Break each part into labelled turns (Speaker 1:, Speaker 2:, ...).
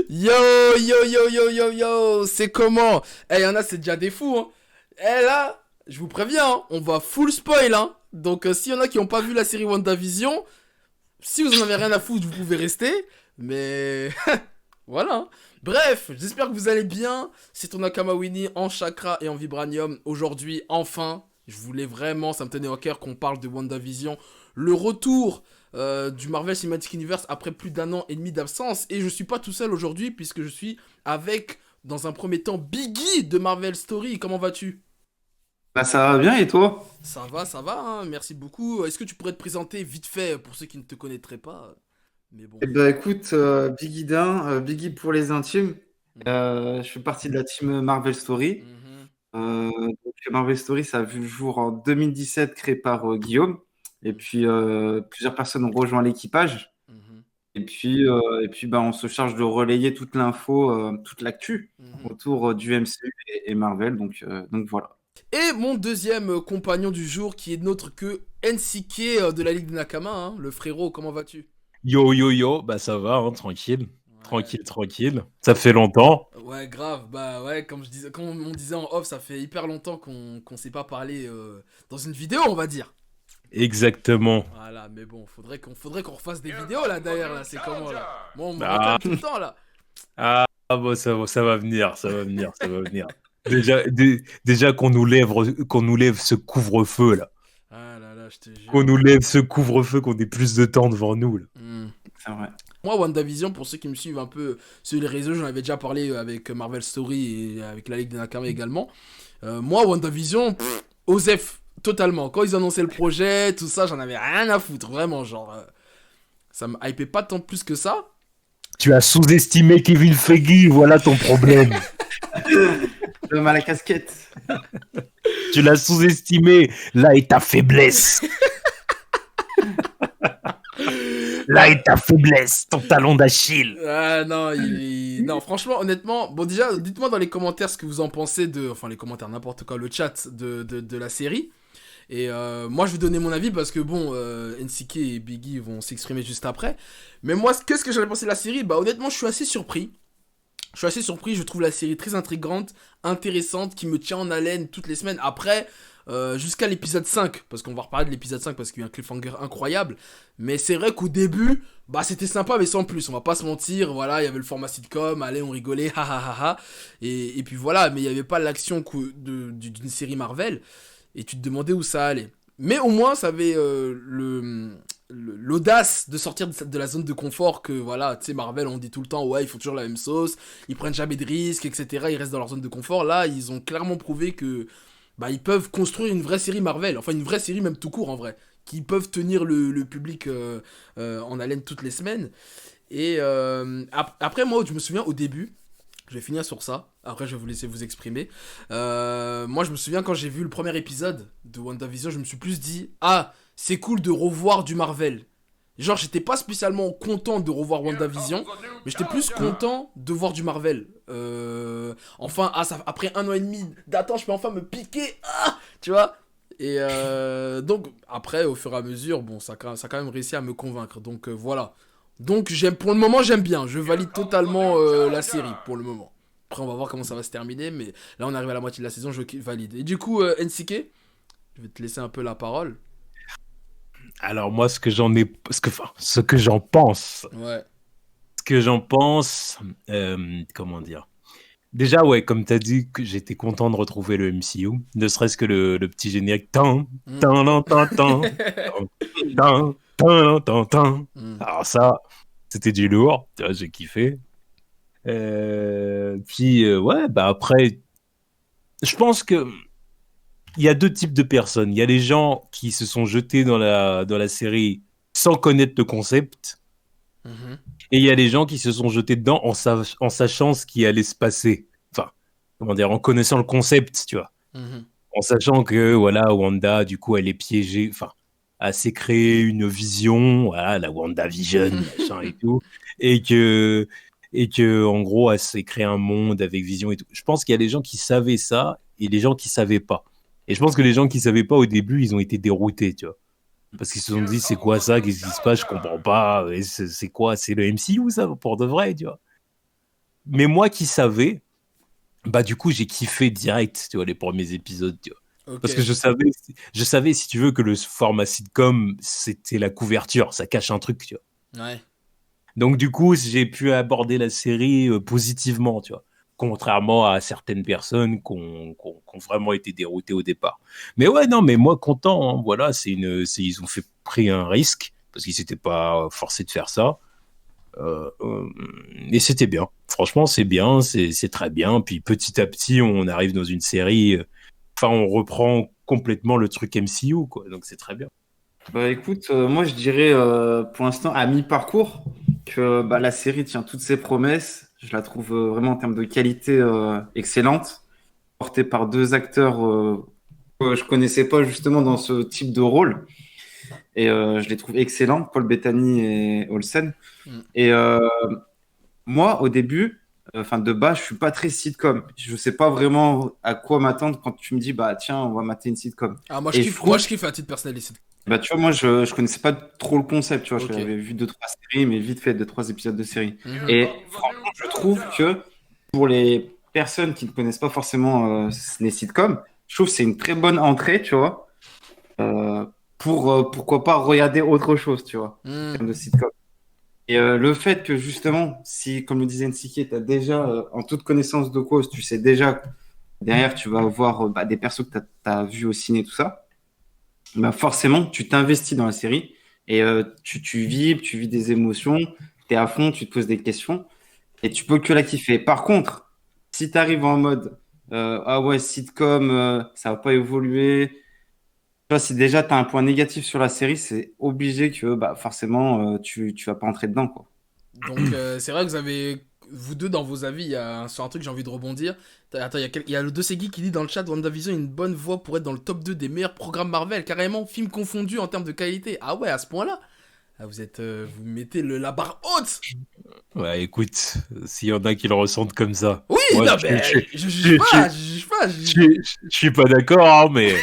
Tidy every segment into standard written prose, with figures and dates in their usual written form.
Speaker 1: Yo, yo, yo, yo, yo, yo, c'est comment? Eh, y'en a, c'est déjà des fous, hein. Eh là, je vous préviens, hein, on va full spoil, hein. Donc, s'il y en a qui n'ont pas vu la série WandaVision, si vous en avez rien à foutre, vous pouvez rester. Mais voilà, hein. Bref, j'espère que vous allez bien. C'est ton Nakama Winnie en chakra et en vibranium. Aujourd'hui, enfin, je voulais vraiment, ça me tenait au cœur qu'on parle de WandaVision. Le retour du Marvel Cinematic Universe après plus d'un an et demi d'absence. Et je suis pas tout seul aujourd'hui puisque je suis avec, dans un premier temps, Biggie de Marvel Story. Comment vas-tu?
Speaker 2: Bah ça va bien et toi?
Speaker 1: Ça va, hein, merci beaucoup. Est-ce que tu pourrais te présenter vite fait pour ceux qui ne te connaîtraient pas? Mais bon.
Speaker 2: Eh ben écoute, Biggie d'un, Biggie pour les intimes.
Speaker 1: Mhm,
Speaker 2: Je fais partie de la team Marvel Story.
Speaker 1: mhm,
Speaker 2: Donc Marvel Story, ça a vu le jour en 2017, créé par Guillaume. Et
Speaker 1: mhm,
Speaker 2: puis plusieurs personnes ont rejoint l'équipage.
Speaker 1: mhm,
Speaker 2: Et puis bah, on se charge de relayer toute l'info, toute l'actu
Speaker 1: mhm.
Speaker 2: autour du MCU et Marvel. Donc voilà.
Speaker 1: Et mon deuxième compagnon du jour qui est notre que NCK de la Ligue des Nakama, hein, le frérot, comment vas-tu?
Speaker 3: Yo yo yo, bah ça va, hein, tranquille.
Speaker 1: Ouais.
Speaker 3: Tranquille, tranquille. Ça fait longtemps.
Speaker 1: Ouais, grave, bah ouais, comme on disait en off, ça fait hyper longtemps qu'on s'est pas parlé dans une vidéo, on va dire.
Speaker 3: Exactement.
Speaker 1: Voilà, mais bon, faudrait qu'on refasse des vidéos là d'ailleurs, là, c'est comment là? Moi, on me
Speaker 3: Ah,
Speaker 1: réclame tout le temps là.
Speaker 3: bon, ça va venir, ça va venir, ça va venir. Déjà qu'on nous lève ce couvre-feu là.
Speaker 1: Ah là là, je te
Speaker 3: Qu'on
Speaker 1: jure.
Speaker 3: nous lève ce couvre-feu, qu'on ait plus de temps devant nous là.
Speaker 1: Hmm.
Speaker 2: C'est vrai.
Speaker 1: Moi, WandaVision, pour ceux qui me suivent un peu sur les réseaux, j'en avais déjà parlé avec Marvel Story et avec la Ligue des Nakama également. Moi, WandaVision, Osef, totalement. Quand ils annonçaient le projet, tout ça, j'en avais rien à foutre, vraiment, genre. Ça me hypait pas tant plus que ça.
Speaker 3: Tu as sous-estimé Kevin Feige, voilà ton problème.
Speaker 2: L'homme à la casquette.
Speaker 3: Tu l'as sous-estimé, là est ta faiblesse. Là est ta faiblesse, ton talon d'Achille.
Speaker 1: Ah non, non, franchement, honnêtement, bon déjà, dites-moi dans les commentaires ce que vous en pensez de, enfin les commentaires, n'importe quoi, le chat de la série. Et moi, je vais donner mon avis parce que bon, NCK et Biggie vont s'exprimer juste après. Mais moi, qu'est-ce que j'avais pensé de la série? Bah honnêtement, je suis assez surpris. Je suis assez surpris, je trouve la série très intrigante, intéressante, qui me tient en haleine toutes les semaines. Après, jusqu'à l'épisode 5, parce qu'on va reparler de l'épisode 5 parce qu'il y a eu un cliffhanger incroyable. Mais c'est vrai qu'au début, bah c'était sympa mais sans plus, on va pas se mentir, voilà, il y avait le format sitcom, allez on rigolait, ha ha ha ha. Et puis voilà, mais il n'y avait pas l'action d'une série Marvel, et tu te demandais où ça allait. Mais au moins, ça avait l'audace de sortir de la zone de confort que, voilà, tu sais, Marvel, on dit tout le temps, ouais, ils font toujours la même sauce, ils prennent jamais de risques, etc. Ils restent dans leur zone de confort. Là, ils ont clairement prouvé que, bah, ils peuvent construire une vraie série Marvel, enfin, une vraie série même tout court, en vrai, qui peuvent tenir le public en haleine toutes les semaines. Et après, moi, je me souviens au début, je vais finir sur ça. Après, je vais vous laisser vous exprimer. Moi, je me souviens quand j'ai vu le premier épisode de WandaVision, je me suis plus dit, ah, c'est cool de revoir du Marvel. Genre, j'étais pas spécialement content de revoir WandaVision, mais j'étais plus content de voir du Marvel. Enfin, ah, ça, après un an et demi d'attente, je peux enfin me piquer. Ah, tu vois. Et donc, après, au fur et à mesure, bon, ça a quand même réussi à me convaincre. Donc, voilà. Donc pour le moment j'aime bien, je valide totalement la série pour le moment. Après on va voir comment ça va se terminer, mais là on arrive à la moitié de la saison, je valide. Et du coup NCK, je vais te laisser un peu la parole.
Speaker 3: Alors moi, ce que j'en pense,
Speaker 1: Ouais.
Speaker 3: comment dire. Déjà, ouais, comme t'as dit, que j'étais content de retrouver le MCU, ne serait-ce que le petit générique. Tan,
Speaker 1: Mm.
Speaker 3: tan, tan, tan, tan, tan, tan, tan, tan.
Speaker 1: Mm.
Speaker 3: Alors ça, c'était du lourd, tu vois, j'ai kiffé. Puis, ouais, bah après, je pense que il y a deux types de personnes. Il y a les gens qui se sont jetés dans la série sans connaître le concept,
Speaker 1: Mhm.
Speaker 3: et il y a les gens qui se sont jetés dedans en sachant ce qui allait se passer. Enfin, comment dire, en connaissant le concept, tu vois.
Speaker 1: Mhm.
Speaker 3: En sachant que, voilà, Wanda, du coup, elle est piégée, enfin, elle s'est créée une vision, voilà, la Wanda Vision, machin et tout, et que, en gros, elle s'est créée un monde avec vision et tout. Je pense qu'il y a des gens qui savaient ça et les gens qui savaient pas. Et je pense que les gens qui savaient pas au début, ils ont été déroutés, tu vois. Parce qu'ils se sont dit, c'est quoi ça? Qu'est-ce qui se passe? Je comprends pas. Et c'est quoi? C'est le MCU, ça, pour de vrai, tu vois. mais moi qui savais, bah du coup j'ai kiffé direct, tu vois, les premiers épisodes, tu vois.
Speaker 1: Ok.
Speaker 3: Parce que je savais si tu veux que le format sitcom c'était la couverture, ça cache un truc, tu vois.
Speaker 1: Ouais.
Speaker 3: Donc du coup j'ai pu aborder la série positivement, tu vois. Contrairement à certaines personnes qui ont vraiment été déroutées au départ. Mais ouais, non, mais moi content, hein, voilà, ils ont pris un risque parce qu'ils s'étaient pas forcés de faire ça. Et c'était bien. Franchement, c'est bien, c'est très bien. Puis petit à petit, on arrive dans une série. Enfin, on reprend complètement le truc MCU, quoi. Donc c'est très bien.
Speaker 2: Bah écoute, moi je dirais pour l'instant à mi-parcours que bah, la série tient toutes ses promesses. Je la trouve vraiment en termes de qualité excellente, portée par deux acteurs que je connaissais pas justement dans ce type de rôle. Et je les trouve excellents, Paul Bettany et Olsen.
Speaker 1: Mm.
Speaker 2: Et moi, au début, enfin de base, je suis pas très sitcom. Je sais pas vraiment à quoi m'attendre quand tu me dis, bah tiens, on va mater une sitcom.
Speaker 1: Ah,
Speaker 2: Et je
Speaker 1: moi
Speaker 2: trouve,
Speaker 1: je kiffe à titre personnel ici.
Speaker 2: bah tu vois, moi, je connaissais pas trop le concept. Tu vois,
Speaker 1: Ok.
Speaker 2: j'avais vu deux, trois séries, mais vite fait deux, trois épisodes de série.
Speaker 1: Mhm.
Speaker 2: Et franchement, je trouve que pour les personnes qui ne connaissent pas forcément les sitcoms, je trouve que c'est une très bonne entrée, tu vois, pour pourquoi pas regarder autre chose, tu vois, en
Speaker 1: Mm.
Speaker 2: termes de sitcom. Et le fait que justement, si, comme le disait Nsiké, tu as déjà, en toute connaissance de cause, tu sais déjà, derrière, tu vas voir bah, des persos que tu as vus au ciné, tout ça, bah, forcément, tu t'investis dans la série et tu vibres, tu vis des émotions, tu es à fond, tu te poses des questions et tu peux que la kiffer. Par contre, si tu arrives en mode, ah ouais, sitcom, ça va pas évoluer, tu vois, si déjà tu as un point négatif sur la série, c'est obligé que bah, forcément, tu vas pas entrer dedans, quoi.
Speaker 1: Donc, c'est vrai que vous avez. Vous deux, dans vos avis, sur un truc, j'ai envie de rebondir. Attends, il y a le Segui qui dit dans le chat WandaVision une bonne voix pour être dans le top 2 des meilleurs programmes Marvel, carrément, film confondu en termes de qualité. Ah ouais, à ce point-là. Ah, vous mettez la barre haute.
Speaker 3: Ouais, écoute, s'il y en a qui le ressentent comme ça,
Speaker 1: Oui,
Speaker 3: moi,
Speaker 1: non,
Speaker 3: je,
Speaker 1: mais je
Speaker 3: je,
Speaker 1: juge
Speaker 3: je,
Speaker 1: pas, je juge pas.
Speaker 3: je suis pas d'accord, hein, mais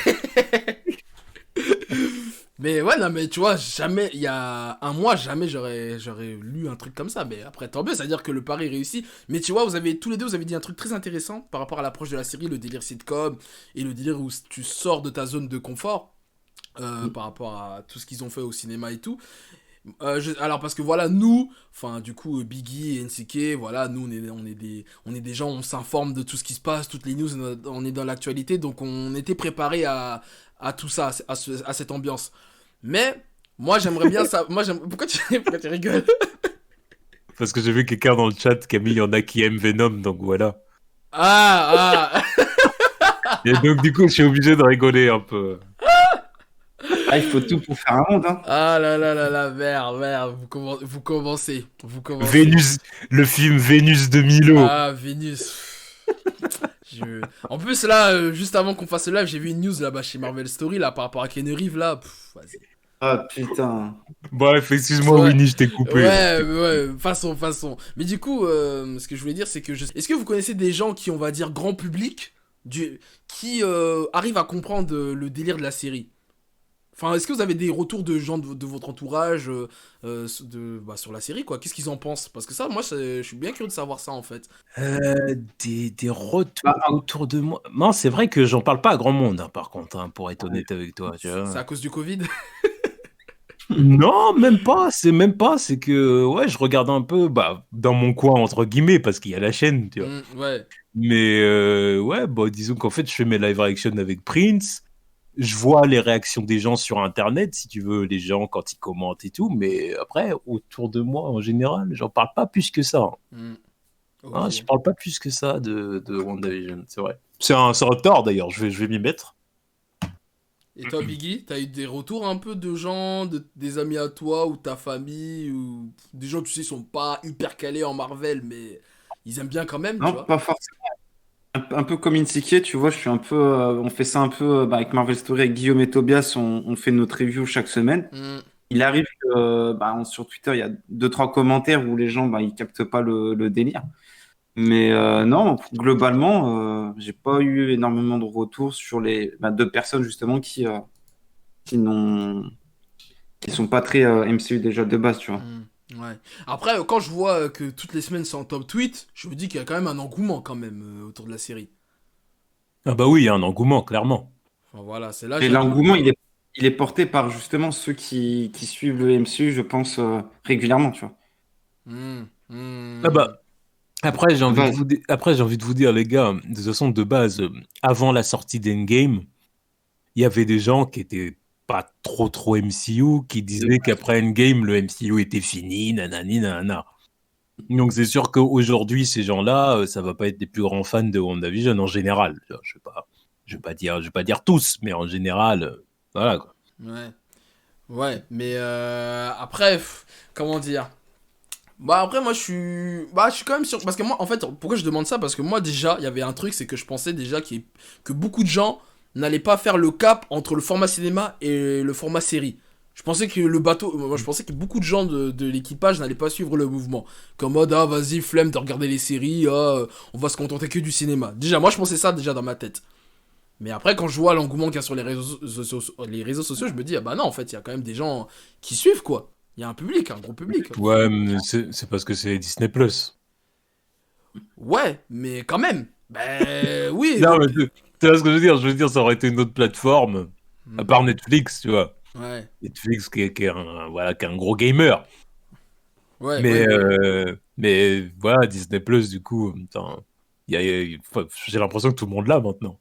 Speaker 1: Mais ouais, non, mais tu vois, jamais, il y a un mois, jamais j'aurais lu un truc comme ça. Mais après, tant mieux, c'est-à-dire que le pari réussit. Mais tu vois, tous les deux, vous avez dit un truc très intéressant par rapport à l'approche de la série, le délire sitcom et le délire où tu sors de ta zone de confort par rapport à tout ce qu'ils ont fait au cinéma et tout. Alors parce que voilà, nous, enfin du coup Biggie et NCK, voilà, nous on est des gens, on s'informe de tout ce qui se passe, toutes les news, on est dans l'actualité, donc on était préparé à tout ça, à cette ambiance. Mais moi j'aimerais bien ça, pourquoi tu rigoles?
Speaker 3: parce que j'ai vu quelqu'un dans le chat qui a mis il y en a qui aiment Venom, donc voilà.
Speaker 1: Ah ah
Speaker 3: Et donc du coup, je suis obligé de rigoler un peu.
Speaker 2: Ah, il faut tout pour faire un monde, hein.
Speaker 1: ah là là là là, merde, vous commencez.
Speaker 3: Vénus, le film Vénus de Milo.
Speaker 1: Ah Vénus. En plus, là, juste avant qu'on fasse le live, j'ai vu une news là-bas chez Marvel Story, là, par rapport à Keanu Reeves, là. Vas-y.
Speaker 2: Ah putain.
Speaker 3: Bref, excuse-moi
Speaker 1: Ouais,
Speaker 3: Winnie, je t'ai coupé.
Speaker 1: ouais, façon. Mais du coup, ce que je voulais dire, c'est que est-ce que vous connaissez des gens qui, on va dire, grand public, qui arrivent à comprendre le délire de la série? Enfin, est-ce que vous avez des retours de gens de votre entourage sur la série, quoi? Qu'est-ce qu'ils en pensent? Parce que ça, moi, je suis bien curieux de savoir ça, en fait.
Speaker 3: Des retours
Speaker 2: Bah,
Speaker 3: autour de moi. Non, c'est vrai que j'en parle pas à grand monde, hein, par contre, hein, pour être honnête avec toi. Tu
Speaker 1: C'est
Speaker 3: vois.
Speaker 1: à cause du Covid?
Speaker 3: Non, même pas. C'est même pas. C'est que ouais, je regarde un peu, bah, dans mon coin entre guillemets, parce qu'il y a la chaîne, tu vois.
Speaker 1: Ouais.
Speaker 3: Mais ouais, bah, disons qu'en fait, je fais mes live reactions avec Prince. Je vois les réactions des gens sur Internet, si tu veux, les gens quand ils commentent et tout. Mais après, autour de moi, en général, j'en parle pas plus que ça.
Speaker 1: Hmm, ok.
Speaker 3: Hein, je parle pas plus que ça de WandaVision, c'est vrai. C'est un tort d'ailleurs, je vais m'y mettre.
Speaker 1: Et toi, Biggie, t'as eu des retours un peu de gens, des amis à toi ou ta famille, ou des gens, tu sais, sont pas hyper calés en Marvel, mais ils aiment bien quand même, tu
Speaker 2: non,
Speaker 1: vois?
Speaker 2: pas forcément. Un peu comme Insiké, tu vois, je suis un peu, on fait ça un peu bah, avec Marvel Story, avec Guillaume et Tobias, on fait notre review chaque semaine.
Speaker 1: Hmm,
Speaker 2: Il arrive que bah, sur Twitter, il y a deux, trois commentaires où les gens, bah, ils captent pas le délire. Mais non, globalement, j'ai pas eu énormément de retours sur les bah, deux personnes justement qui n'ont qui sont pas très MCU déjà de base, tu vois.
Speaker 1: hmm. Ouais. Après, quand je vois que toutes les semaines c'est en top tweet, je me dis qu'il y a quand même un engouement quand même autour de la série.
Speaker 3: Ah bah oui, il y a un engouement, clairement.
Speaker 1: Enfin voilà, c'est là
Speaker 2: Et
Speaker 1: j'ai un peu.
Speaker 2: l'engouement, il est porté par justement ceux qui suivent le MCU, je pense, régulièrement, tu vois.
Speaker 1: Hmm,
Speaker 3: Ah
Speaker 1: hmm.
Speaker 3: bah, après,
Speaker 2: Vas-y.
Speaker 3: après, j'ai envie de vous dire, les gars, de toute façon, de base, avant la sortie d'Endgame, il y avait des gens qui étaient pas trop MCU, qui disaient qu'après Endgame, le MCU était fini, nanani, nanana. Donc c'est sûr qu'aujourd'hui, ces gens-là, ça va pas être les plus grands fans de WandaVision en général. Je vais pas dire tous, mais en général, voilà quoi.
Speaker 1: Ouais. Ouais, mais après, comment dire? Bah après moi je suis quand même sûr parce que moi en fait pourquoi je demande ça parce que moi déjà il y avait un truc c'est que je pensais déjà que beaucoup de gens n'allaient pas faire le cap entre le format cinéma et le format série. Je pensais que le bateau moi je pensais que beaucoup de gens de l'équipage n'allaient pas suivre le mouvement comme mode ah vas-y flemme de regarder les séries on va se contenter que du cinéma. Déjà moi je pensais ça déjà dans ma tête. Mais après quand je vois l'engouement qu'il y a sur les réseaux sociaux, je me dis ah bah non en fait, il y a quand même des gens qui suivent quoi. Il y a un public, un gros public.
Speaker 3: Ouais, mais c'est parce que c'est Disney+.
Speaker 1: Ouais, mais quand même. Ben oui,
Speaker 3: Non, mais tu vois ce que je veux dire? Je veux dire, ça aurait été une autre plateforme, à
Speaker 1: Hmm.
Speaker 3: part Netflix, tu vois.
Speaker 1: Ouais,
Speaker 3: Netflix qui est un, voilà, qui est un gros gamer.
Speaker 1: ouais, ouais, ouais.
Speaker 3: Mais voilà, Disney+, du coup, putain, enfin, j'ai l'impression que tout le monde l'a maintenant.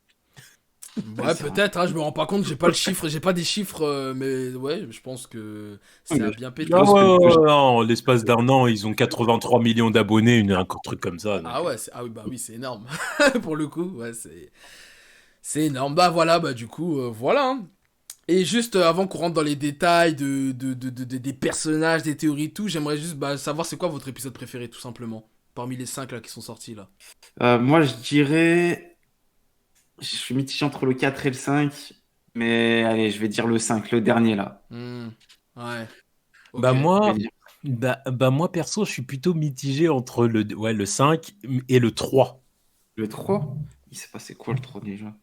Speaker 2: Ouais,
Speaker 1: Ouais,
Speaker 2: c'est vrai.
Speaker 1: peut-être, hein, je me rends pas compte, j'ai pas le chiffre, j'ai pas des chiffres, mais ouais, je pense que ça a
Speaker 2: Mais
Speaker 1: bien
Speaker 2: je
Speaker 1: pété.
Speaker 3: Non,
Speaker 2: pense que
Speaker 3: non, l'espace d'un an, ils ont 83 millions d'abonnés, un truc comme ça.
Speaker 1: Ah
Speaker 3: Donc,
Speaker 1: ouais, ah oui, bah oui, c'est énorme. Pour le coup, ouais, c'est énorme. Bah voilà, bah du coup, voilà, hein. Et juste avant qu'on rentre dans les détails des personnages, des théories et tout, j'aimerais juste bah, savoir c'est quoi votre épisode préféré, tout simplement. Parmi les 5 là qui sont sortis là.
Speaker 2: moi, je dirais, je suis mitigé entre le 4 et le 5, mais allez, je vais dire le 5, le dernier là.
Speaker 1: Hmm, ouais,
Speaker 3: bah
Speaker 1: ok.
Speaker 2: Je vais
Speaker 3: moi,
Speaker 2: dire
Speaker 3: moi perso, je suis plutôt mitigé entre le 5 et le 3.
Speaker 2: le 3. Il s'est passé quoi le 3 déjà?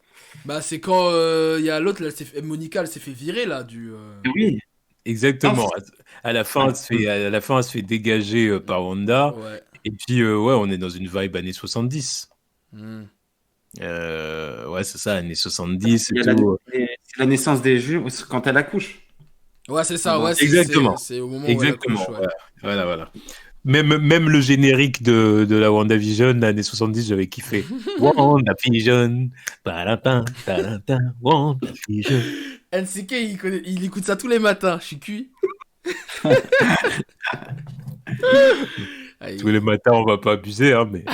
Speaker 1: Bah c'est quand il y a l'autre là, Monica elle s'est fait virer là du.
Speaker 2: Oui, non,
Speaker 3: Exactement. À la fin, à la fin, elle se fait dégager par Wanda.
Speaker 1: Ouais.
Speaker 3: Et puis, ouais, on est dans une vibe années 70.
Speaker 1: Hmm.
Speaker 3: Ouais, c'est ça, années 70
Speaker 2: il
Speaker 3: et
Speaker 2: y a
Speaker 3: tout.
Speaker 2: c'est la naissance des Juifs quand elle accouche.
Speaker 1: Ouais, c'est
Speaker 2: Ah
Speaker 1: ça,
Speaker 2: bah,
Speaker 1: ouais,
Speaker 3: Exactement.
Speaker 1: c'est au moment où elle accouche,
Speaker 3: Exactement.
Speaker 1: ouais.
Speaker 3: Ouais. Voilà, voilà. Même le générique de la WandaVision, années 70, j'avais kiffé. WandaVision, palapin, palapin, WandaVision.
Speaker 1: NCK, il écoute ça tous les matins, je suis cuit. Ah,
Speaker 3: Tous les matins, on va pas abuser, hein, mais.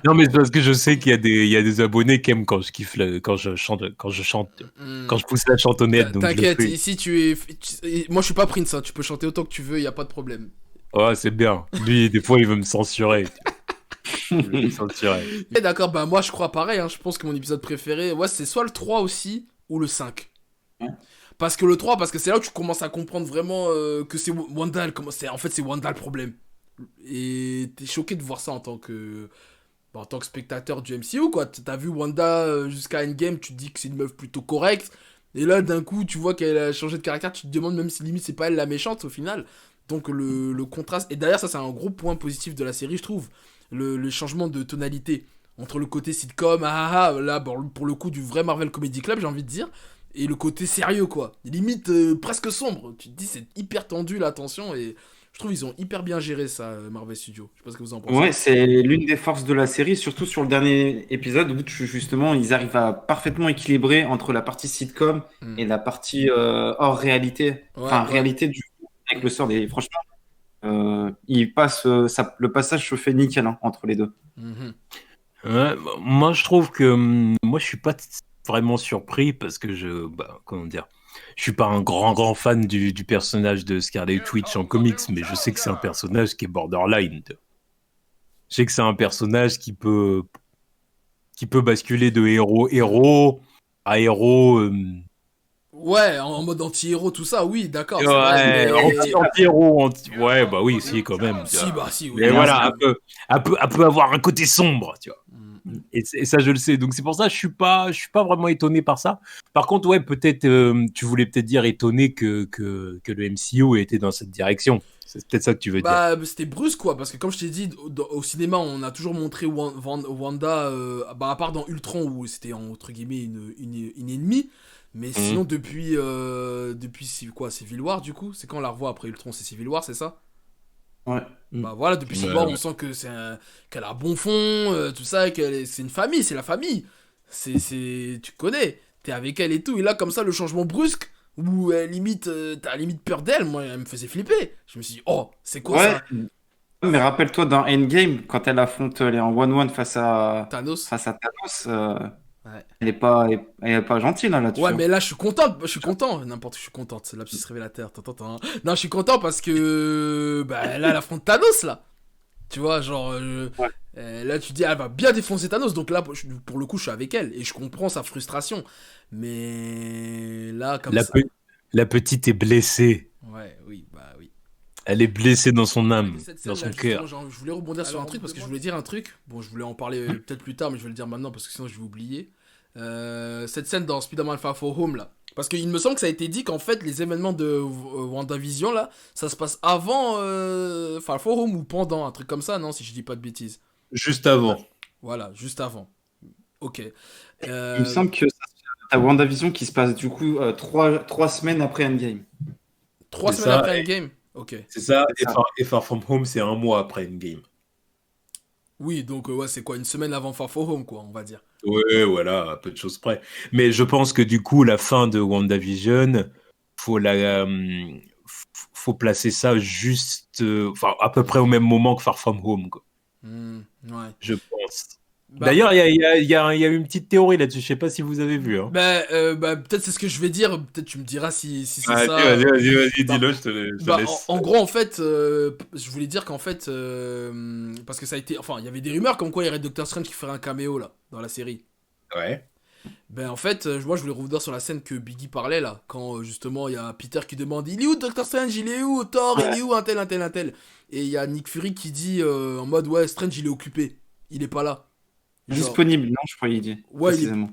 Speaker 3: Non, mais c'est parce que je sais il y a des abonnés qui aiment quand je kiffe, quand je chante, quand
Speaker 1: Hmm.
Speaker 3: je pousse la chantonnette, donc je le
Speaker 1: T'inquiète,
Speaker 3: fais.
Speaker 1: ici moi je suis pas Prince, hein, tu peux chanter autant que tu veux, y a pas de problème.
Speaker 3: Ouais, c'est bien. Lui, des fois, il veut me censurer. Il veut me censurer.
Speaker 1: Et d'accord, bah moi je crois pareil, hein, je pense que mon épisode préféré, ouais, c'est soit le 3 aussi, ou le 5. Parce que le 3, parce que c'est là où tu commences à comprendre vraiment que c'est Wanda, en fait c'est Wanda le problème. Et t'es choqué de voir ça en tant que bah, en tant que spectateur du MCU, quoi. T'as vu Wanda jusqu'à Endgame, tu te dis que c'est une meuf plutôt correcte. Et là, d'un coup, tu vois qu'elle a changé de caractère, tu te demandes même si limite c'est pas elle la méchante au final. Donc le contraste. Et d'ailleurs, ça, c'est un gros point positif de la série, je trouve. Le changement de tonalité. Entre le côté sitcom, là, pour le coup, du vrai Marvel Comedy Club, j'ai envie de dire. Et le côté sérieux, quoi. Limite presque sombre. Tu te dis, c'est hyper tendu la tension. Et je trouve ils ont hyper bien géré ça, Marvel Studios. Je sais pas ce que vous en pensez.
Speaker 2: Ouais, c'est l'une des forces de la série, surtout sur le dernier épisode où justement ils arrivent à parfaitement équilibrer entre la partie sitcom
Speaker 1: Hmm.
Speaker 2: et la partie hors réalité,
Speaker 1: Ouais,
Speaker 2: enfin
Speaker 1: ouais.
Speaker 2: réalité du avec le sort des. Franchement, le passage se fait nickel hein, entre les deux.
Speaker 1: Mhm.
Speaker 3: Ouais, bah, moi, je trouve que moi, je suis pas vraiment surpris parce que comment dire, je suis pas un grand fan du personnage de Scarlet Witch en comics, mais je sais que c'est un personnage qui est borderline. Je sais que c'est un personnage qui peut basculer de héros à héros.
Speaker 1: Ouais, en mode anti-héros, tout ça, oui, d'accord, c'est vrai,
Speaker 3: Ouais,
Speaker 1: mais...
Speaker 3: anti-héros, ouais, bah oui, si, quand même, tu
Speaker 1: Si,
Speaker 3: vois.
Speaker 1: bah si, oui,
Speaker 3: Mais
Speaker 2: Il y a un
Speaker 3: voilà,
Speaker 1: forcément.
Speaker 2: style.
Speaker 3: un peu avoir un côté sombre, tu vois.
Speaker 1: Mm.
Speaker 3: Et ça, je le sais. Donc, c'est pour ça que je suis pas vraiment étonné par ça. Par contre, ouais, peut-être, tu voulais peut-être dire étonné que le MCU ait été dans cette direction. C'est peut-être ça que tu veux dire.
Speaker 1: Bah, c'était brusque, quoi, parce que comme je t'ai dit, au cinéma, on a toujours montré Wanda, bah, à part dans Ultron, où c'était, entre guillemets, une ennemie, mais sinon, depuis Civil War, du coup, c'est quand on la revoit après Ultron, c'est Civil War, c'est ça?
Speaker 2: Ouais.
Speaker 1: Bah voilà, depuis Civil
Speaker 3: Ouais,
Speaker 1: War,
Speaker 3: ouais.
Speaker 1: on sent que qu'elle a un bon fond, tout ça, c'est une famille, c'est la famille. Tu connais, t'es avec elle et tout, et là, comme ça, le changement brusque, où limite, t'as limite peur d'elle, moi, elle me faisait flipper. Je me suis dit, oh, c'est quoi
Speaker 2: Ouais,
Speaker 1: ça?
Speaker 2: mais rappelle-toi dans Endgame, quand elle affronte les en 1-1
Speaker 1: Thanos?
Speaker 2: face à Thanos,
Speaker 1: Ouais.
Speaker 2: elle est pas gentille là,
Speaker 1: Ouais,
Speaker 2: là-dessus.
Speaker 1: mais là, je suis content. N'importe, je suis content, c'est lapsus révélateur. T'entends, hein. Non, je suis content parce que, bah, là, elle affronte Thanos, là. Tu vois, genre,
Speaker 2: Ouais.
Speaker 1: là, tu dis, elle va bien défoncer Thanos, donc là, pour le coup, je suis avec elle, et je comprends sa frustration. Mais là, comme
Speaker 3: La,
Speaker 1: ça.
Speaker 3: pe- la petite est blessée.
Speaker 1: Ouais, oui, bah oui.
Speaker 3: Elle est blessée dans son
Speaker 1: Mais
Speaker 3: âme,
Speaker 1: cette
Speaker 3: dans
Speaker 1: scène là
Speaker 3: son
Speaker 1: justement,
Speaker 3: cœur.
Speaker 1: genre, je voulais rebondir sur un truc parce que je voulais dire un truc. Bon, je voulais en parler peut-être plus tard, mais je vais le dire maintenant parce que sinon je vais oublier. Cette scène dans Spider-Man Far From Home là. Parce qu'il me semble que ça a été dit qu'en fait les événements de WandaVision là, ça se passe avant Far From Home ou pendant, un truc comme ça, non, si je dis pas de bêtises.
Speaker 3: Juste avant.
Speaker 1: Voilà, juste avant. Ok.
Speaker 2: Il me semble que t'as WandaVision qui se passe du coup 3 semaines après Endgame.
Speaker 1: 3 semaines
Speaker 3: ça,
Speaker 1: après Endgame. Ok.
Speaker 3: C'est ça,
Speaker 2: C'est ça.
Speaker 3: Et Far From Home, c'est un mois après Endgame.
Speaker 1: Oui, donc ouais, c'est quoi, une semaine avant Far From Home quoi, on va dire.
Speaker 3: Ouais, voilà, à peu de choses près. Mais je pense que du coup, la fin de WandaVision, faut la, faut placer ça juste, enfin, à peu près au même moment que Far From Home, quoi,
Speaker 1: Ouais.
Speaker 3: je pense.
Speaker 1: Bah,
Speaker 3: D'ailleurs, il y a une petite théorie là-dessus. Je sais pas si vous avez vu, hein.
Speaker 1: bah, peut-être c'est ce que je vais dire. Peut-être tu me diras si c'est
Speaker 3: Vas-y,
Speaker 1: ça.
Speaker 3: vas-y,
Speaker 1: Bah,
Speaker 3: dis-le, je te
Speaker 1: bah, en,
Speaker 3: laisse.
Speaker 1: en gros, en fait, je voulais dire qu'en fait, parce que ça a été, enfin, il y avait des rumeurs comme quoi il y aurait Doctor Strange qui ferait un caméo là dans la série.
Speaker 3: Ouais.
Speaker 1: Ben en fait, moi je voulais revenir sur la scène que Biggie parlait là, quand justement il y a Peter qui demande il est où Doctor Strange, il est où Thor, il
Speaker 2: Ouais.
Speaker 1: est où un tel, un tel, un tel. Et il y a Nick Fury qui dit en mode ouais Strange il est occupé, il est pas là. Genre
Speaker 2: Disponible, non, je crois qu'il dit
Speaker 1: ouais
Speaker 2: précisément.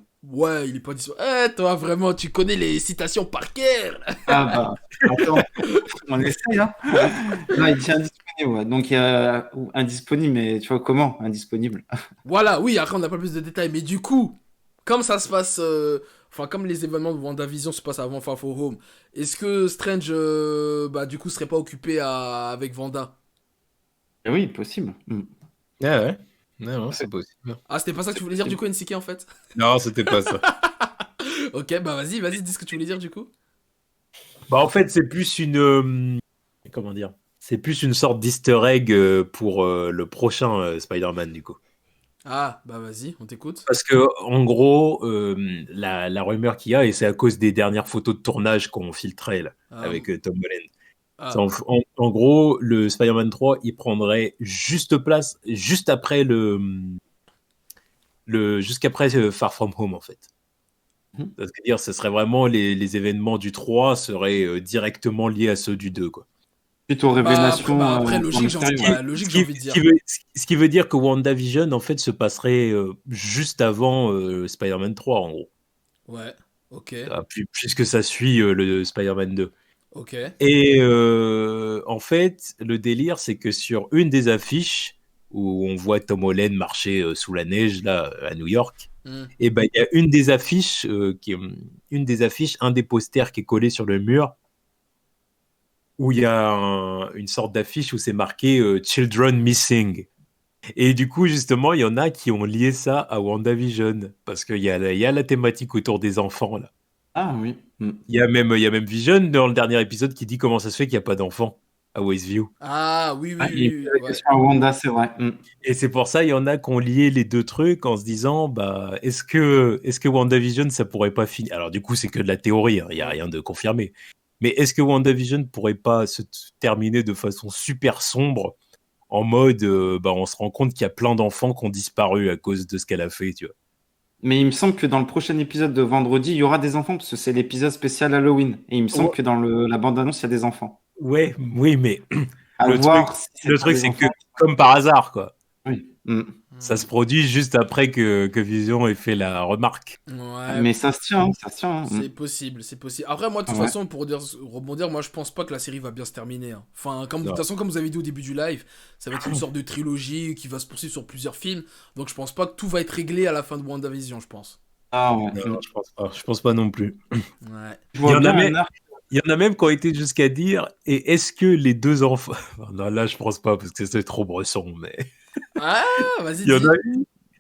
Speaker 1: il est pas disponible. Eh toi vraiment tu connais les citations par cœur.
Speaker 2: Ah bah, attends, on essaye, hein. Non, il dit indisponible, ouais. Donc il y a indisponible, mais tu vois comment indisponible?
Speaker 1: Voilà, oui, après on n'a pas plus de détails, mais du coup, comme ça se passe, enfin comme les événements de WandaVision se passent avant Far From Home, est-ce que Strange, bah du coup serait pas occupé avec Wanda?
Speaker 2: Eh oui, possible.
Speaker 3: Ah ouais. Non, c'est possible.
Speaker 1: Ah, c'était pas ça que
Speaker 2: C'est
Speaker 1: tu voulais dire du
Speaker 2: possible.
Speaker 1: coup, NCK en fait?
Speaker 3: Non, c'était pas ça.
Speaker 1: Ok, bah vas-y, dis ce que tu voulais dire du coup.
Speaker 3: Bah, en fait, c'est plus une. Comment dire? C'est plus une sorte d'easter egg pour le prochain Spider-Man, du coup.
Speaker 1: Ah, bah vas-y, on t'écoute.
Speaker 3: Parce que, en gros, la rumeur qu'il y a, et c'est à cause des dernières photos de tournage qu'on filtrait là,
Speaker 1: Ah,
Speaker 3: avec Tom Holland. C'est
Speaker 1: ah,
Speaker 3: en gros, le Spider-Man 3, il prendrait juste place, juste après jusqu'après Far From Home, en fait.
Speaker 2: Mhm.
Speaker 3: C'est-à-dire, ce serait vraiment les événements du 3 seraient directement liés à ceux du 2, quoi.
Speaker 2: Suite aux
Speaker 1: bah après
Speaker 2: révélations au
Speaker 1: logique,
Speaker 2: mystérieux, ouais.
Speaker 1: bah, logique, j'ai envie de dire.
Speaker 3: Ce qui veut dire que WandaVision, en fait, se passerait juste avant Spider-Man 3, en gros.
Speaker 1: Ouais, ok,
Speaker 3: Puisque ça suit le Spider-Man 2.
Speaker 1: ok.
Speaker 3: Et en fait, le délire, c'est que sur une des affiches où on voit Tom Holland marcher sous la neige, là, à New York,
Speaker 1: Hmm.
Speaker 3: et ben, il y a une des affiches, un des posters qui est collé sur le mur, où il y a une sorte d'affiche où c'est marqué Children Missing. Et du coup, justement, il y en a qui ont lié ça à WandaVision, parce il y a la thématique autour des enfants, là.
Speaker 2: Ah oui.
Speaker 3: Il y a même Vision dans le dernier épisode qui dit comment ça se fait qu'il n'y a pas d'enfants à Westview.
Speaker 1: Ah, oui, oui,
Speaker 2: Ah, il y a
Speaker 1: oui,
Speaker 2: eu
Speaker 1: oui,
Speaker 2: la
Speaker 1: ouais.
Speaker 2: question à Wanda, c'est vrai.
Speaker 3: Et c'est pour ça, il y en a qui ont lié les deux trucs en se disant, bah, est-ce que WandaVision, ça pourrait pas finir? Alors, du coup, c'est que de la théorie, hein, il n'y a
Speaker 1: Hmm.
Speaker 3: rien de confirmé. Mais est-ce que WandaVision pourrait pas se terminer de façon super sombre, en mode, bah, on se rend compte qu'il y a plein d'enfants qui ont disparu à cause de ce qu'elle a fait, tu vois?
Speaker 2: Mais il me semble que dans le prochain épisode de vendredi, il y aura des enfants, parce que c'est l'épisode spécial Halloween. Et il me semble
Speaker 3: Ouais,
Speaker 2: que dans la bande-annonce, il y a des enfants.
Speaker 3: ouais, oui, mais
Speaker 2: À
Speaker 3: le truc,
Speaker 2: voir si c'est
Speaker 3: le
Speaker 2: pas
Speaker 3: truc,
Speaker 2: des
Speaker 3: c'est que,
Speaker 2: enfants.
Speaker 3: comme par hasard, quoi.
Speaker 2: Oui. Mm.
Speaker 3: Ça se produit juste après que Vision ait fait la remarque.
Speaker 1: Ouais,
Speaker 2: Mais ça se tient, hein, ça se tient. Hein.
Speaker 1: c'est possible, c'est possible. Après, moi, de toute
Speaker 2: Ouais.
Speaker 1: façon, pour rebondir, moi, je pense pas que la série va bien se terminer, hein. Enfin, de
Speaker 3: Non.
Speaker 1: toute façon, comme vous avez dit au début du live, ça va être une sorte de trilogie qui va se poursuivre sur plusieurs films. Donc, je pense pas que tout va être réglé à la fin de WandaVision, je pense.
Speaker 2: Ah ouais.
Speaker 3: Non, je pense pas. Je pense pas non plus.
Speaker 1: Ouais.
Speaker 2: Je
Speaker 3: Il y
Speaker 2: vois
Speaker 3: en
Speaker 2: bien
Speaker 3: a même,
Speaker 2: un arc.
Speaker 3: il y en a même qui ont été jusqu'à dire, et est-ce que les deux enfants... Non, là, je pense pas, parce que c'est trop Bresson, mais...
Speaker 1: Ah, vas-y,
Speaker 3: Il y en
Speaker 1: dis.
Speaker 3: a,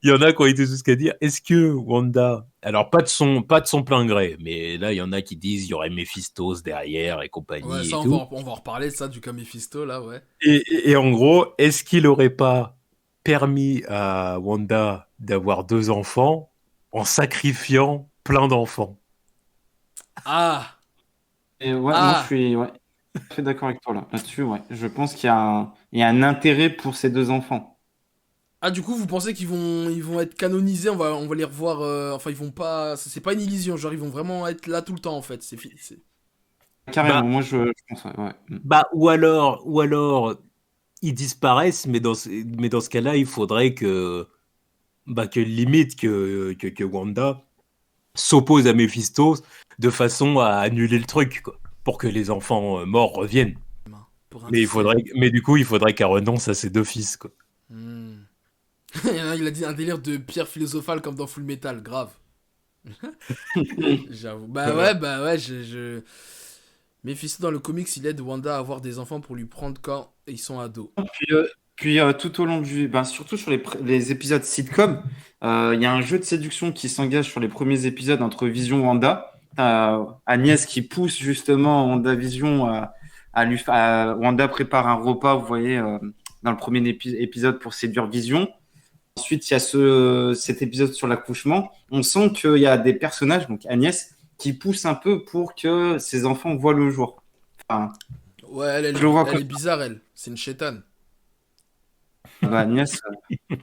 Speaker 3: il y en a qui ont été jusqu'à dire, est-ce que Wanda... Alors, pas de son plein gré, mais là, il y en a qui disent, il y aurait Méphistos derrière et
Speaker 1: Ouais,
Speaker 3: compagnie
Speaker 1: ça,
Speaker 3: et tout.
Speaker 1: on va en reparler de ça, du cas Mephisto, là, ouais.
Speaker 3: Et en gros, est-ce qu'il aurait pas permis à Wanda d'avoir 2 enfants en sacrifiant plein d'enfants?
Speaker 1: Ah,
Speaker 2: Et ouais, moi je
Speaker 1: ah,
Speaker 2: suis ouais, tout à fait d'accord avec toi là-dessus. Ouais. Je pense qu'il y a un intérêt pour ces deux enfants.
Speaker 1: ah, du coup, vous pensez ils vont être canonisés, on va les revoir, enfin, ils vont pas, c'est pas une illusion, genre, ils vont vraiment être là tout le temps, en fait,
Speaker 3: Bah,
Speaker 2: Carrément, moi je pense ouais. Ouais. Mm.
Speaker 3: ou alors, ils disparaissent, mais dans ce cas-là, il faudrait que limite que Wanda s'oppose à Méphisto de façon à annuler le truc, quoi, pour que les enfants morts reviennent.
Speaker 1: pour
Speaker 3: Mais
Speaker 1: intercéder.
Speaker 3: du coup, il faudrait qu'elle renonce à ses 2 fils, quoi.
Speaker 1: Hmm. Il a dit un délire de pierre philosophale comme dans Full Metal, grave. J'avoue. Bah ouais, Mephisto dans le comics, il aide Wanda à avoir des enfants pour lui prendre quand ils sont ados.
Speaker 2: Puis tout au long ben, surtout sur les épisodes sitcom, il y a un jeu de séduction qui s'engage sur les premiers épisodes entre Vision et Wanda. T'as Agnès qui pousse justement WandaVision Wanda prépare un repas, vous voyez, dans le premier épisode pour séduire Vision. Ensuite, il y a cet épisode sur l'accouchement. On sent qu'il y a des personnages, donc Agnès, qui poussent un peu pour que ses enfants voient le jour. Enfin,
Speaker 1: Ouais,
Speaker 2: je le vois
Speaker 1: elle
Speaker 2: comme
Speaker 1: est bizarre, elle. C'est une chétane.
Speaker 2: bah, Agnès,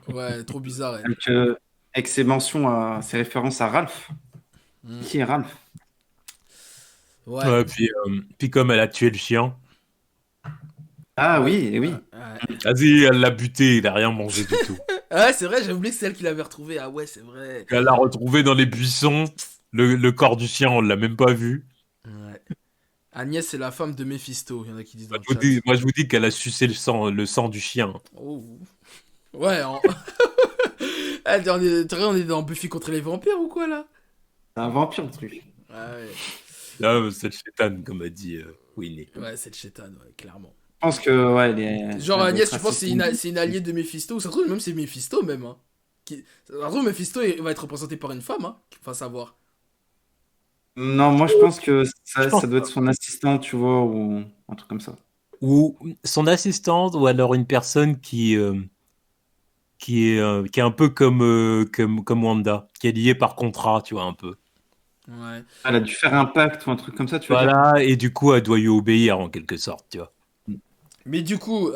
Speaker 1: Ouais, elle est trop bizarre, elle.
Speaker 2: avec, avec ses mentions, ses références à Ralph.
Speaker 1: Hmm.
Speaker 2: Qui est Ralph?
Speaker 1: Ouais.
Speaker 3: Ouais, puis comme elle a tué le chien,
Speaker 2: Ah
Speaker 1: Ouais.
Speaker 2: oui, oui.
Speaker 1: Ouais.
Speaker 3: vas-y, elle l'a buté, il a rien mangé du tout.
Speaker 1: Ouais, c'est vrai, j'ai oublié que c'est elle qui l'avait retrouvé. Ah ouais, c'est vrai.
Speaker 3: Elle l'a retrouvé dans les buissons, le corps du chien, on l'a même pas vu.
Speaker 1: Ouais. Agnès, c'est la femme de Mephisto, il y en a qui disent dans
Speaker 3: Moi,
Speaker 1: le
Speaker 3: je vous
Speaker 1: chat.
Speaker 3: dis, moi, je vous dis qu'elle a sucé le sang du chien.
Speaker 1: Oh. Ouais, Ah, on est dans Buffy contre les vampires ou quoi, là?
Speaker 2: C'est un vampire, le truc.
Speaker 1: Ouais,
Speaker 3: Là, cette chétane, comme a dit Winnie.
Speaker 1: ouais, c'est chétane, ouais, clairement.
Speaker 2: Je pense que ouais,
Speaker 1: Genre,
Speaker 2: elle doit
Speaker 1: Agnès,
Speaker 2: être
Speaker 1: tu penses que
Speaker 2: assistante.
Speaker 1: c'est une alliée de Mephisto? Ou ça se trouve, même c'est Mephisto, même, hein. Ça se trouve, Mephisto va être représenté par une femme, hein. Faut savoir.
Speaker 2: Non, moi je pense que
Speaker 3: Je pense
Speaker 2: ça doit être son assistant, tu vois, ou un truc comme ça.
Speaker 3: Ou son assistante, ou alors une personne qui est un peu comme Wanda, qui est liée par contrat, tu vois, un peu.
Speaker 1: Ouais.
Speaker 2: Elle a dû faire un pacte ou un truc comme ça, tu veux dire?
Speaker 3: Voilà, et du coup, elle doit lui obéir en quelque sorte, tu vois.
Speaker 1: Mais du coup,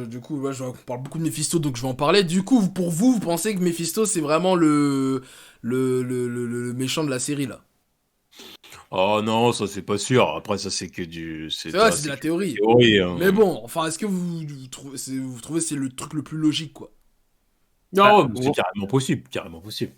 Speaker 1: du coup, ouais, on parle beaucoup de Mephisto, donc je vais en parler. Du coup, pour vous, vous pensez que Mephisto, c'est vraiment le méchant de la série, là?
Speaker 3: Oh non, ça c'est pas sûr. Après, ça c'est que
Speaker 1: C'est vrai, c'est de la
Speaker 3: que du
Speaker 1: théorie.
Speaker 3: théorie, hein.
Speaker 1: Mais bon, enfin, est-ce que vous trouvez que c'est le truc le plus logique, quoi?
Speaker 2: Bah,
Speaker 3: Non, c'est carrément possible, carrément possible.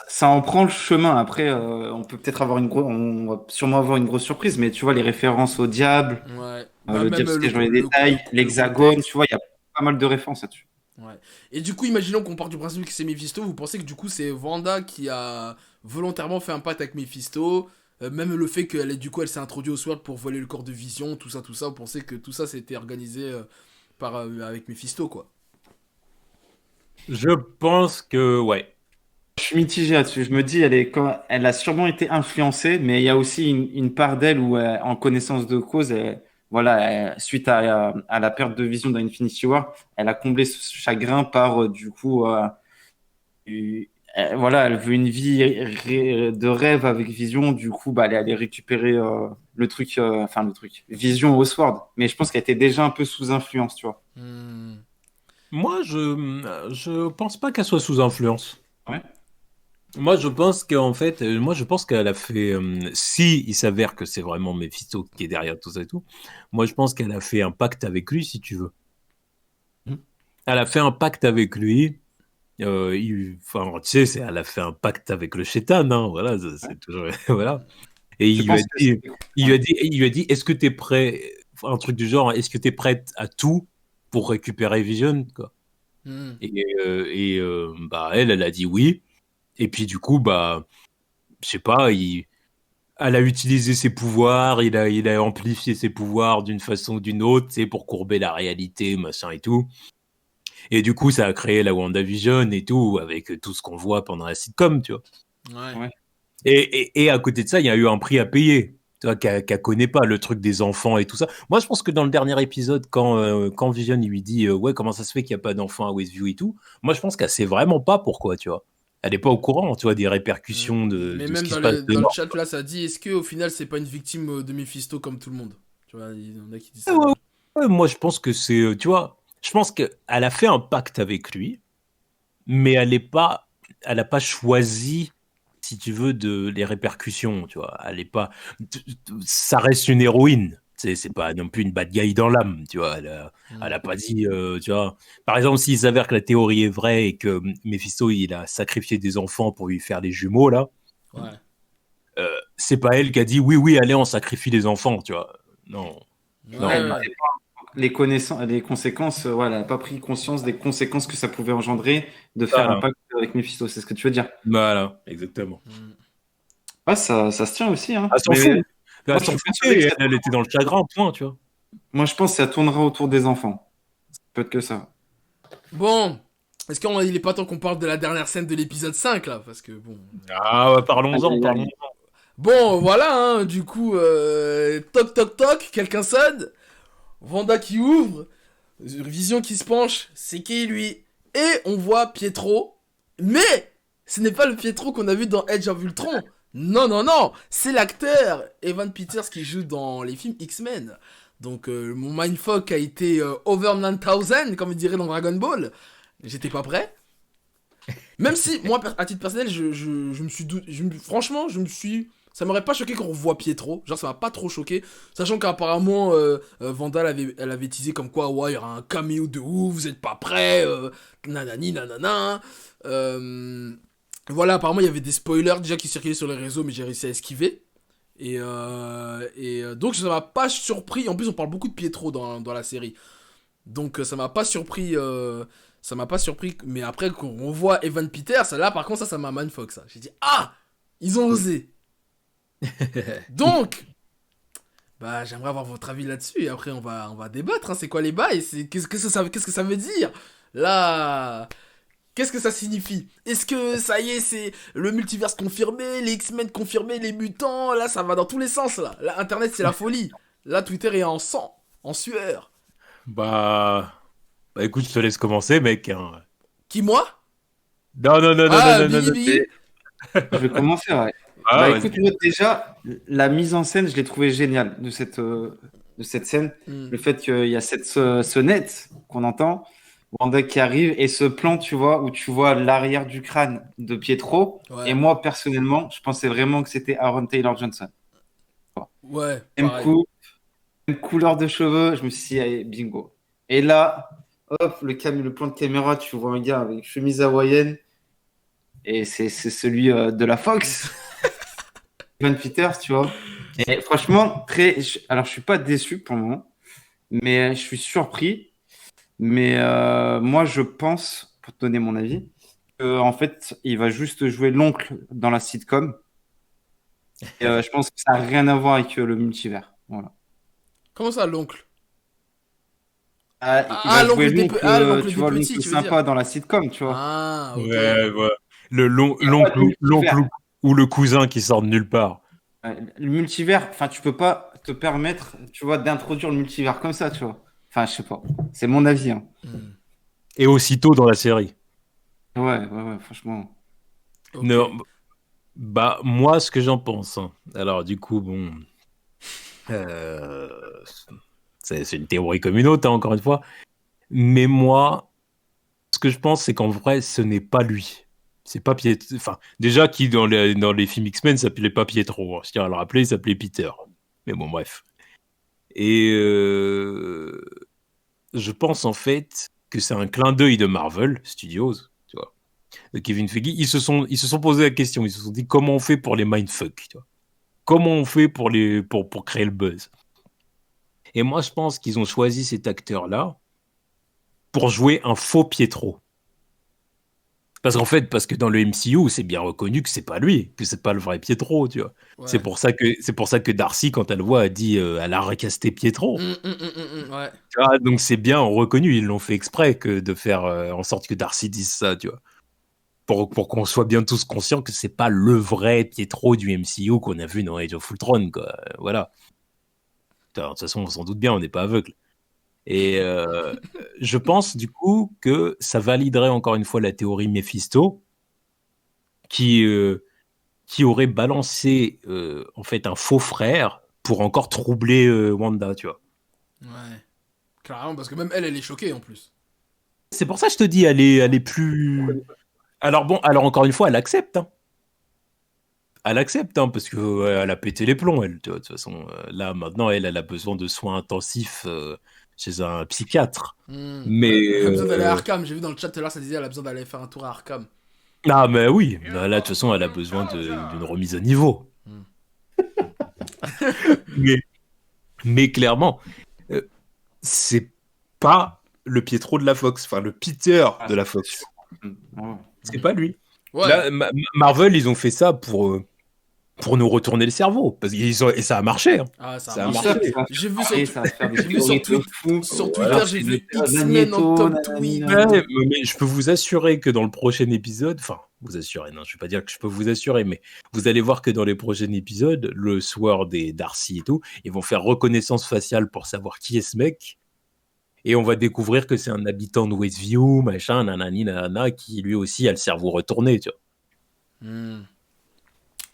Speaker 2: ça en prend le chemin. Après, on peut peut-être avoir on va sûrement avoir une grosse surprise, mais tu vois, les références au diable,
Speaker 1: Ouais. Bah,
Speaker 2: le
Speaker 1: même
Speaker 2: diable se cache dans les détails,
Speaker 1: le
Speaker 2: l'hexagone,
Speaker 1: contexte.
Speaker 2: tu vois, il y a pas mal de références là-dessus.
Speaker 1: Ouais. Et du coup, imaginons qu'on part du principe que c'est Mephisto, vous pensez que du coup, c'est Wanda qui a volontairement fait un pacte avec Mephisto, même le fait qu'elle du coup, elle s'est introduite au Sword pour voler le corps de Vision, tout ça, vous pensez que tout ça, c'était organisé avec Mephisto, quoi.
Speaker 3: Je pense que, ouais.
Speaker 2: Je suis mitigé là-dessus. Je me dis, elle a sûrement été influencée, mais il y a aussi une part d'elle où, en connaissance de cause, voilà, suite à la perte de vision dans Infinity War, elle a comblé ce chagrin par, du coup, voilà, elle veut une vie de rêve avec Vision. Du coup, bah, elle est allée récupérer le truc, Vision au Sword. Mais je pense qu'elle était déjà un peu sous influence, tu vois.
Speaker 3: Hmm. Moi, je pense pas qu'elle soit sous influence.
Speaker 2: Ouais.
Speaker 3: Moi, je pense qu'en fait, je pense qu'elle a fait, si il s'avère que c'est vraiment Mephisto qui est derrière tout ça et tout, moi, je pense qu'elle a fait un pacte avec lui, si tu veux.
Speaker 2: Mhm.
Speaker 3: Elle a fait un pacte avec lui Enfin, tu sais, elle a fait un pacte avec le Shaitan, hein, voilà, c'est toujours, voilà. Et
Speaker 2: Je pense que c'est...
Speaker 3: il lui a dit, est-ce que t'es prêt, un truc du genre, est-ce que t'es prête à tout pour récupérer Vision, quoi.
Speaker 1: Hmm.
Speaker 3: Bah, elle a dit oui. Et puis, du coup, bah, je sais pas, elle a utilisé ses pouvoirs, il a amplifié ses pouvoirs d'une façon ou d'une autre, tu sais, pour courber la réalité, machin et tout. Et du coup, ça a créé la WandaVision et tout, avec tout ce qu'on voit pendant la sitcom, tu vois.
Speaker 1: Ouais.
Speaker 2: Ouais.
Speaker 3: Et à côté de ça, il y a eu un prix à payer. Tu vois, qu'elle connaît pas le truc des enfants et tout ça. Moi, je pense que dans le dernier épisode, quand Vision il lui dit ouais, comment ça se fait qu'il n'y a pas d'enfants à Westview et tout, moi, je pense qu'elle sait vraiment pas pourquoi, tu vois. Elle n'est pas au courant, tu vois, des répercussions
Speaker 1: Mais
Speaker 3: de ce
Speaker 1: même
Speaker 3: qui se passe
Speaker 1: dans le
Speaker 3: dehors.
Speaker 1: chat, là, ça dit est-ce que au final, c'est pas une victime de Mephisto comme tout le monde? Tu vois, il y en a qui disent
Speaker 3: Ouais,
Speaker 1: ça.
Speaker 3: ouais, ouais, moi, je pense que c'est, tu vois, je pense qu'elle a fait un pacte avec lui, mais elle n'a pas choisi, si tu veux, les répercussions, tu vois. Elle est pas, ça reste une héroïne. C'est pas non plus une bad guy dans l'âme, tu vois. Elle a pas dit, tu vois. Par exemple, s'il s'avère que la théorie est vraie et que Mephisto, il a sacrifié des enfants pour lui faire des jumeaux, là,
Speaker 1: Ouais.
Speaker 3: c'est pas elle qui a dit oui, oui, allez, on sacrifie les enfants, tu vois. Non,
Speaker 1: Ouais,
Speaker 3: non.
Speaker 2: Elle
Speaker 1: ouais.
Speaker 2: les conséquences, voilà, elle n'a pas pris conscience des conséquences que ça pouvait engendrer de faire un
Speaker 3: Voilà,
Speaker 2: pacte avec Mephisto, c'est ce que tu veux dire.
Speaker 3: voilà, exactement.
Speaker 1: Hmm.
Speaker 2: Ouais, ça se tient aussi, hein.
Speaker 3: Elle s'en
Speaker 2: Mais
Speaker 3: fout.
Speaker 2: moi,
Speaker 3: Elle
Speaker 2: je
Speaker 3: s'en
Speaker 2: suis persuadé que
Speaker 3: foutait, elle était dans le chagrin, point, tu vois.
Speaker 2: moi, je pense que ça tournera autour des enfants. Peut-être que ça.
Speaker 1: Bon, est-ce qu'il est pas temps qu'on parle de la dernière scène de l'épisode 5 là? Parce que bon.
Speaker 3: Ah, ouais,
Speaker 2: Aïe,
Speaker 3: parlons-en,
Speaker 2: aïe,
Speaker 3: parlons.
Speaker 2: aïe.
Speaker 1: Bon, voilà, hein, du coup, toc toc toc, quelqu'un sonne. Vanda qui ouvre. Vision qui se penche. C'est qui lui? Et on voit Pietro. Mais ce n'est pas le Pietro qu'on a vu dans Edge of Ultron. Non, non, non. C'est l'acteur Evan Peters qui joue dans les films X-Men. Donc mon mindfuck a été over 9000, comme il dirait dans Dragon Ball. J'étais pas prêt. Même si, moi, à titre personnel, je me suis... franchement, je me suis... Ça m'aurait pas choqué qu'on revoie Pietro. Genre, ça m'a pas trop choqué. Sachant qu'apparemment, Vandal elle avait teasé comme quoi, ouais, il y aura un caméo de ouf, vous êtes pas prêts, nanani, nanana. Euh, voilà, apparemment, il y avait des spoilers déjà qui circulaient sur les réseaux, mais j'ai réussi à esquiver. Donc, ça m'a pas surpris. En plus, on parle beaucoup de Pietro dans la série. Donc ça m'a pas surpris. Ça m'a pas surpris. Mais après, quand on voit Evan Peters, là par contre, ça m'a mindfuck ça. J'ai dit, ah, ils ont osé. Donc, bah j'aimerais avoir votre avis là-dessus. Et après, on va débattre. Hein. C'est quoi les bails? Qu'est-ce que ça veut dire? Là, qu'est-ce que ça signifie? Est-ce que ça y est, c'est le multiverse confirmé, les X-Men confirmés, les mutants? Là, ça va dans tous les sens là. Là, Internet, c'est la folie. Là, Twitter est en sang, en sueur.
Speaker 3: Bah, bah, écoute, je te laisse commencer, mec, hein.
Speaker 1: Qui, moi?
Speaker 3: Non, non, non, non, non,
Speaker 1: Ah,
Speaker 3: non, non,
Speaker 1: Biggie,
Speaker 3: non.
Speaker 1: Biggie.
Speaker 2: Et je vais commencer, ouais.
Speaker 3: Ah,
Speaker 2: Bah
Speaker 3: vas-y.
Speaker 2: écoute, moi déjà, la mise en scène, je l'ai trouvé géniale de cette scène.
Speaker 1: Hmm.
Speaker 2: Le fait qu'il y a cette sonnette qu'on entend, Wanda qui arrive et ce plan, tu vois, où tu vois l'arrière du crâne de Pietro. Et
Speaker 1: Ouais,
Speaker 2: moi, personnellement, je pensais vraiment que c'était Aaron Taylor Johnson.
Speaker 1: ouais,
Speaker 2: Même
Speaker 1: pareil.
Speaker 2: coup, même couleur de cheveux, je me suis dit, allez, bingo. Et là, hop, le plan de caméra, tu vois un gars avec chemise hawaïenne et c'est celui de la Fox. Evan Peters, tu vois. Et franchement, alors je suis pas déçu pour le moment, mais je suis surpris. Mais moi, je pense, pour te donner mon avis, que, en fait, il va juste jouer l'oncle dans la sitcom. Et, je pense que ça n'a rien à voir avec le multivers. Voilà.
Speaker 1: Comment ça, l'oncle?
Speaker 2: Ah, il
Speaker 1: Ah,
Speaker 2: va jouer l'oncle,
Speaker 1: l'oncle
Speaker 2: tu
Speaker 1: des
Speaker 2: vois,
Speaker 1: petits,
Speaker 2: l'oncle
Speaker 1: tu veux dire?
Speaker 2: sympa dans la sitcom, tu vois.
Speaker 1: Ah, ok.
Speaker 3: Ouais, voilà.
Speaker 2: Il n'y a pas de
Speaker 3: L'oncle
Speaker 2: multivers.
Speaker 3: ou le cousin qui sort de nulle part.
Speaker 2: Le multivers, enfin, tu peux pas te permettre, tu vois, d'introduire le multivers comme ça, tu vois. Enfin, je sais pas. C'est mon avis, hein.
Speaker 1: Hmm.
Speaker 3: Et aussitôt dans la série.
Speaker 2: Ouais, franchement.
Speaker 1: Ok.
Speaker 3: Non, bah, moi, ce que j'en pense, hein. Alors, du coup, bon, euh, c'est une théorie comme une autre, hein, encore une fois. Mais moi, ce que je pense, c'est qu'en vrai, ce n'est pas lui. C'est pas Pietro. Enfin, déjà, qui dans les films X-Men s'appelait pas Pietro, hein. Je tiens à le rappeler, il s'appelait Peter. Mais bon, bref. Et je pense en fait que c'est un clin d'œil de Marvel Studios, tu vois. de Kevin Feige, ils se sont posé la question, ils se sont dit comment on fait pour les mindfuck, tu vois. Comment on fait pour créer le buzz. Et moi, je pense qu'ils ont choisi cet acteur-là pour jouer un faux Pietro. Parce que dans le MCU, c'est bien reconnu que c'est pas lui, que c'est pas le vrai Pietro, tu vois.
Speaker 1: Ouais.
Speaker 3: C'est pour ça que Darcy, quand elle le voit, a dit elle a recasté Pietro.
Speaker 1: Ouais.
Speaker 3: Tu vois, donc c'est bien reconnu, ils l'ont fait exprès que de faire en sorte que Darcy dise ça, tu vois. Pour qu'on soit bien tous conscients que c'est pas le vrai Pietro du MCU qu'on a vu dans Age of Ultron, quoi. Voilà. De toute façon, on s'en doute bien, on n'est pas aveugle. Et je pense du coup que ça validerait encore une fois la théorie Mephisto, qui aurait balancé en fait un faux frère pour encore troubler Wanda, tu vois.
Speaker 1: Ouais. Clairement, parce que même elle est choquée en plus.
Speaker 3: C'est pour ça que je te dis, elle est plus. Alors encore une fois, elle accepte. Hein. Elle accepte, hein, parce que elle a pété les plombs, elle. Tu vois, de toute façon, là maintenant, elle a besoin de soins intensifs chez un psychiatre. Mais
Speaker 1: Elle a besoin d'aller à Arkham. J'ai vu dans le chat tout à l'heure, ça disait elle a besoin d'aller faire un tour à Arkham.
Speaker 3: ah, mais oui. Là, de toute façon, elle a besoin d'une remise à niveau. mais clairement, c'est pas le Pietro de la Fox, enfin le Peter de la Fox. C'est pas lui.
Speaker 1: Ouais.
Speaker 3: Là, Marvel, ils ont fait ça pour nous retourner le cerveau. Et ça a marché. Hein.
Speaker 1: Ah,
Speaker 3: ça a marché.
Speaker 1: J'ai vu
Speaker 2: ça va faire des théories de fou.
Speaker 1: sur Twitter, j'ai vu X-Men en top tweet.
Speaker 3: Ouais, mais je peux vous assurer que dans le prochain épisode, enfin, vous assurer, non, je vais pas dire que je peux vous assurer, mais vous allez voir que dans les prochains épisodes, le soir des Darcy et tout, ils vont faire reconnaissance faciale pour savoir qui est ce mec. Et on va découvrir que c'est un habitant de Westview, machin, nanani, nanana, qui lui aussi a le cerveau retourné, tu vois.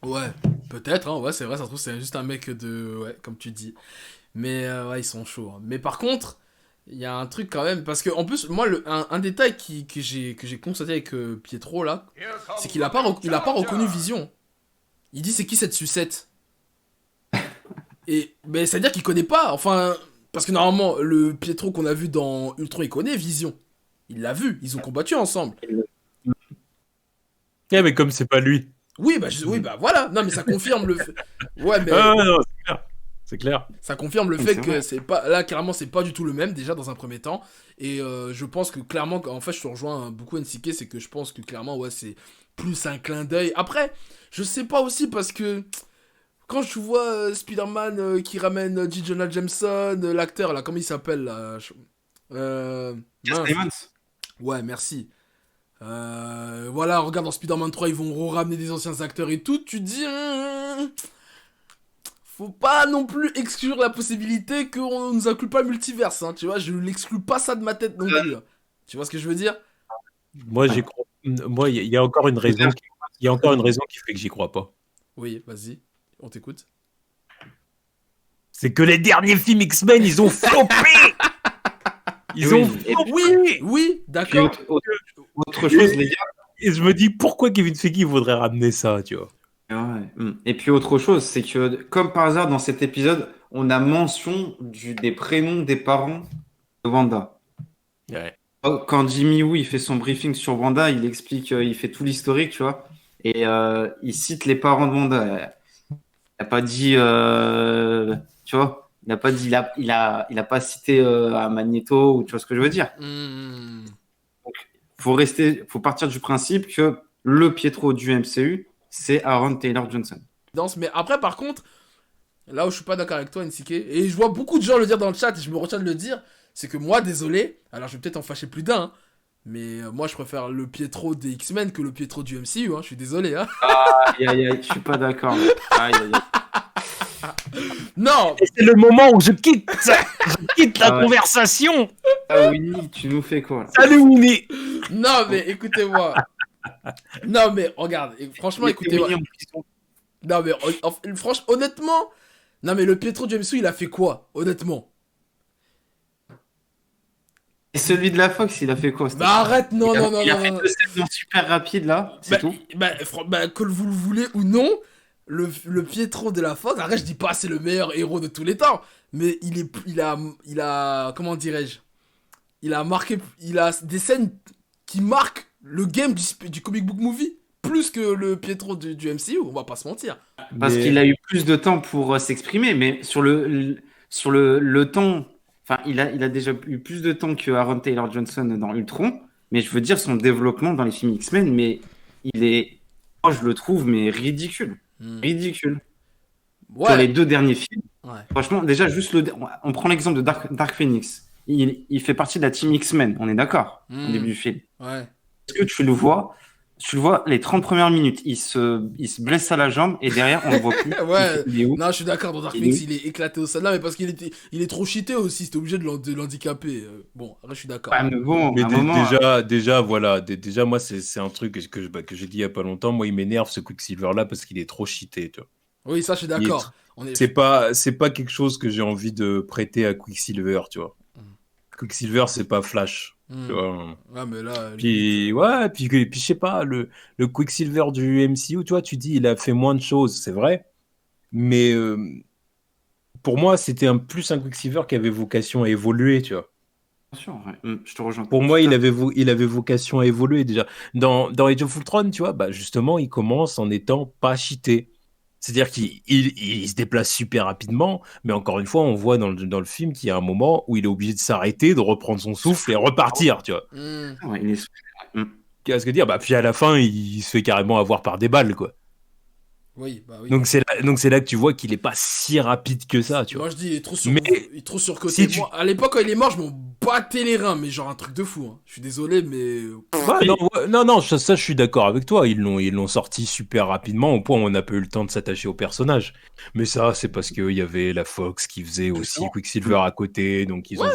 Speaker 1: Ouais, peut-être, hein, ouais, c'est vrai, ça se trouve, c'est juste un mec de. Ouais, comme tu dis. Mais ouais, ils sont chauds. Hein. Mais par contre, il y a un truc quand même, parce que en plus, moi, un détail que j'ai constaté avec Pietro, là, c'est qu'il a pas reconnu Vision. Il dit c'est qui cette sucette. Et ben, c'est-à-dire qu'il connaît pas, enfin. Parce que normalement, le Pietro qu'on a vu dans Ultron, il connaît Vision. Il l'a vu, ils ont combattu ensemble.
Speaker 3: Ouais, mais comme c'est pas lui.
Speaker 1: Oui, bah voilà. Non, mais ça confirme le fait. Ouais, mais.
Speaker 3: Non, c'est clair.
Speaker 1: Ça confirme le fait que c'est pas. Là, clairement, c'est pas du tout le même, déjà, dans un premier temps. Et je pense que clairement, en fait, je te rejoins beaucoup, NCK, c'est que je pense que clairement, ouais, c'est plus un clin d'œil. Après, je sais pas aussi parce que. Quand je vois Spider-Man qui ramène J. Jonah Jameson, l'acteur là, comment il s'appelle là Ouais, merci. Voilà, regarde dans Spider-Man 3, ils vont ramener des anciens acteurs et tout. Tu te dis. Faut pas non plus exclure la possibilité qu'on nous inclue pas le multiverse, hein, tu vois. Je l'exclus pas ça de ma tête non plus. Hein. Tu vois ce que je veux dire?
Speaker 3: Moi, j'y crois. Moi, il y a encore une raison. Il y a encore une raison qui fait que j'y crois pas.
Speaker 1: Oui, vas-y. On t'écoute.
Speaker 3: C'est que les derniers films X-Men, ils ont flopé.
Speaker 1: Oui, d'accord.
Speaker 2: Autre chose, les gars.
Speaker 3: Et je me dis, pourquoi Kevin Feige voudrait ramener ça, tu vois?
Speaker 2: Ouais. Et puis autre chose, c'est que comme par hasard dans cet épisode, on a mention des prénoms des parents de Wanda.
Speaker 3: Ouais.
Speaker 2: Quand Jimmy Woo il fait son briefing sur Wanda, il explique, il fait tout l'historique, tu vois, et il cite les parents de Wanda. Il n'a pas dit, tu vois, il n'a pas dit, il a pas cité à Magneto ou tu vois ce que je veux dire. Donc, faut partir du principe que le Pietro du MCU, c'est Aaron Taylor Johnson.
Speaker 1: Mais après, par contre, là où je suis pas d'accord avec toi, NCK, et je vois beaucoup de gens le dire dans le chat, et je me retiens de le dire, c'est que moi, désolé, alors je vais peut-être en fâcher plus d'un, hein, mais moi je préfère le Pietro des X-Men que le Pietro du MCU, hein, je suis désolé. Hein.
Speaker 2: Aïe, je suis pas d'accord. Aïe.
Speaker 1: Non.
Speaker 3: Et c'est le moment où je quitte la conversation.
Speaker 2: Ah Winnie, tu nous fais quoi là?
Speaker 3: Salut Winnie.
Speaker 1: Non mais écoutez-moi. Non mais regarde, franchement écoutez-moi. Non mais franchement, honnêtement, non mais le Pietro du MCU il a fait quoi, honnêtement?
Speaker 2: Et celui de la Fox, il a fait quoi?
Speaker 1: Bah arrête, non.
Speaker 2: Il a fait 2 segments super rapides là, c'est tout.
Speaker 1: Que vous le voulez ou non, le Pietro de la Fox, arrête, je dis pas c'est le meilleur héros de tous les temps, mais il a comment dirais-je, il a des scènes qui marquent le game du comic book movie plus que le Pietro du MCU, on va pas se mentir.
Speaker 2: Parce
Speaker 3: Mais-
Speaker 2: qu'il a eu plus de temps pour s'exprimer, mais sur le temps, enfin, il a déjà eu plus de temps que Aaron Taylor Johnson dans Ultron, mais je veux dire, son développement dans les films X-Men, mais moi, je le trouve, mais ridicule.
Speaker 1: Hmm.
Speaker 2: Ridicule. Sur les
Speaker 1: Ouais,
Speaker 2: 2 derniers films.
Speaker 1: ouais.
Speaker 2: Franchement, déjà, on prend l'exemple de Dark Phoenix. Il fait partie de la team X-Men, on est d'accord, au
Speaker 1: Hmm.
Speaker 2: début du film.
Speaker 1: Ouais.
Speaker 2: Est-ce que tu le vois les 30 premières minutes, il se blesse à la jambe et derrière, on le voit plus.
Speaker 1: Ouais,
Speaker 2: Il est où?
Speaker 1: non, je suis d'accord, dans Dark
Speaker 2: Il est
Speaker 1: Phoenix,
Speaker 2: où?
Speaker 1: il est éclaté au sol. Non, mais parce il est trop cheaté aussi, c'était obligé de l'handicaper. Bon, après, je suis d'accord.
Speaker 2: Ouais, mais bon,
Speaker 3: Mais
Speaker 2: à un moment,
Speaker 3: déjà, voilà, déjà, moi, c'est un truc que j'ai dit il y a pas longtemps. Moi, il m'énerve ce Quicksilver-là parce qu'il est trop cheaté, tu vois.
Speaker 1: Oui, ça, je suis
Speaker 3: Il est
Speaker 1: d'accord. On est...
Speaker 3: C'est pas quelque chose que j'ai envie de prêter à Quicksilver, tu vois. Quicksilver, c'est pas Flash, tu
Speaker 1: Hmm.
Speaker 3: vois.
Speaker 1: Ouais, mais là,
Speaker 3: Puis,
Speaker 1: limite,
Speaker 3: ouais, puis je sais pas, le Quicksilver du MCU, tu vois, tu dis, il a fait moins de choses, c'est vrai. Mais pour moi, c'était plus un Quicksilver qui avait vocation à évoluer, tu vois.
Speaker 2: bien sûr, ouais. Je te rejoins
Speaker 3: Pour
Speaker 2: tout
Speaker 3: moi,
Speaker 2: à fait.
Speaker 3: il avait vocation à évoluer déjà. Dans Age of Ultron, tu vois, bah justement, il commence en étant pas cheaté. C'est-à-dire qu'il se déplace super rapidement, mais encore une fois, on voit dans le film qu'il y a un moment où il est obligé de s'arrêter, de reprendre son souffle et repartir, tu vois.
Speaker 1: hmm.
Speaker 2: Ouais,
Speaker 3: Qu'est-ce que dire? Bah, puis à la fin, il se fait carrément avoir par des balles, quoi.
Speaker 1: Oui, bah oui.
Speaker 3: Donc c'est là que tu vois qu'il est pas si rapide que ça, tu
Speaker 1: Moi,
Speaker 3: vois.
Speaker 1: je dis,
Speaker 3: Mais
Speaker 1: il est trop surcoté.
Speaker 3: si tu...
Speaker 1: Moi, à l'époque, quand il est mort, je m'en battais les reins, mais genre un truc de fou. Hein. Je suis désolé, mais.
Speaker 3: Non, ça, je suis d'accord avec toi. Ils l'ont sorti super rapidement au point où on n'a pas eu le temps de s'attacher au personnage. Mais ça, c'est parce qu'il y avait la Fox qui faisait aussi
Speaker 2: Justement.
Speaker 3: Quicksilver à côté, donc
Speaker 1: Ouais.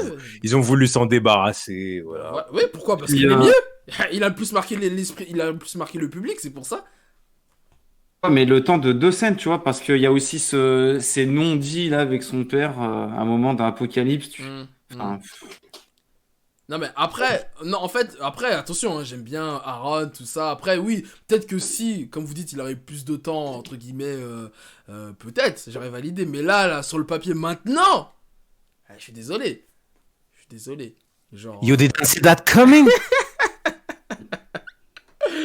Speaker 3: ils ont voulu s'en débarrasser, voilà.
Speaker 1: Ouais, ouais, pourquoi? Parce
Speaker 2: Puis,
Speaker 1: qu'il est mieux. Il a le plus marqué l'esprit, il a le plus marqué le public, c'est pour ça.
Speaker 2: ouais, mais le temps de 2 scènes, tu vois, parce qu'il y a aussi ces non-dits là avec son père à un moment d'Apocalypse.
Speaker 1: Hmm, hmm.
Speaker 2: Enfin,
Speaker 1: Non mais après, non en fait, après attention, hein, j'aime bien Aaron, tout ça. Après oui, peut-être que si, comme vous dites, il aurait eu plus de temps, entre guillemets, peut-être, j'aurais validé. Mais là, sur le papier maintenant, je suis désolé. Je suis désolé. Genre...
Speaker 3: You didn't see that coming?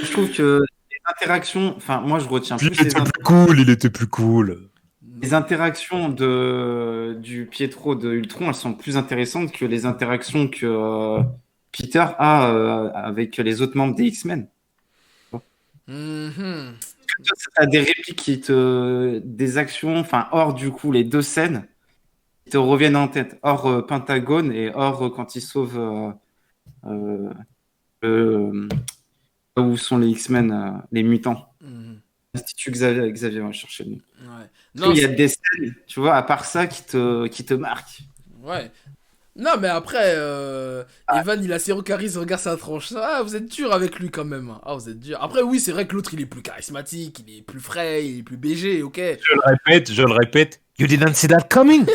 Speaker 2: je trouve que les interactions, enfin, moi je retiens plus
Speaker 3: Il était plus cool.
Speaker 2: les interactions du Pietro de Ultron, elles sont plus intéressantes que les interactions que Peter a avec les autres membres des X-Men.
Speaker 1: Mhm.
Speaker 2: Toi, tu as des répliques des actions, enfin, hors du coup, les 2 scènes qui te reviennent en tête, hors Pentagone et hors quand ils sauvent euh, le- où sont les X-Men, les mutants.
Speaker 1: Mhm.
Speaker 2: Institut Xavier, on va chercher le nom.
Speaker 1: Ouais.
Speaker 2: Parce
Speaker 1: Non,
Speaker 2: qu'il y a des scènes, tu vois, à part ça, qui te marquent.
Speaker 1: ouais. Non, mais après, Evan, il a zéro charisme, regarde sa tronche. Ah, vous êtes dur avec lui quand même. Ah, vous êtes dur. Après, oui, c'est vrai que l'autre, il est plus charismatique, il est plus frais, il est plus BG, ok.
Speaker 3: Je le répète. You didn't see that coming?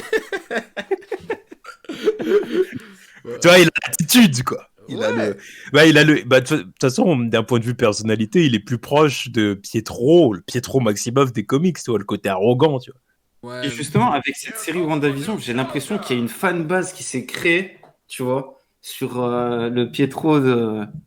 Speaker 3: Tu vois, il a l'attitude, quoi. De toute façon, d'un point de vue personnalité, il est plus proche de Pietro, le Pietro Maximoff des comics, tu vois, le côté arrogant, tu vois.
Speaker 1: Ouais.
Speaker 2: Et justement, avec cette série WandaVision, j'ai l'impression qu'il y a une fanbase qui s'est créée, tu vois, sur le Pietro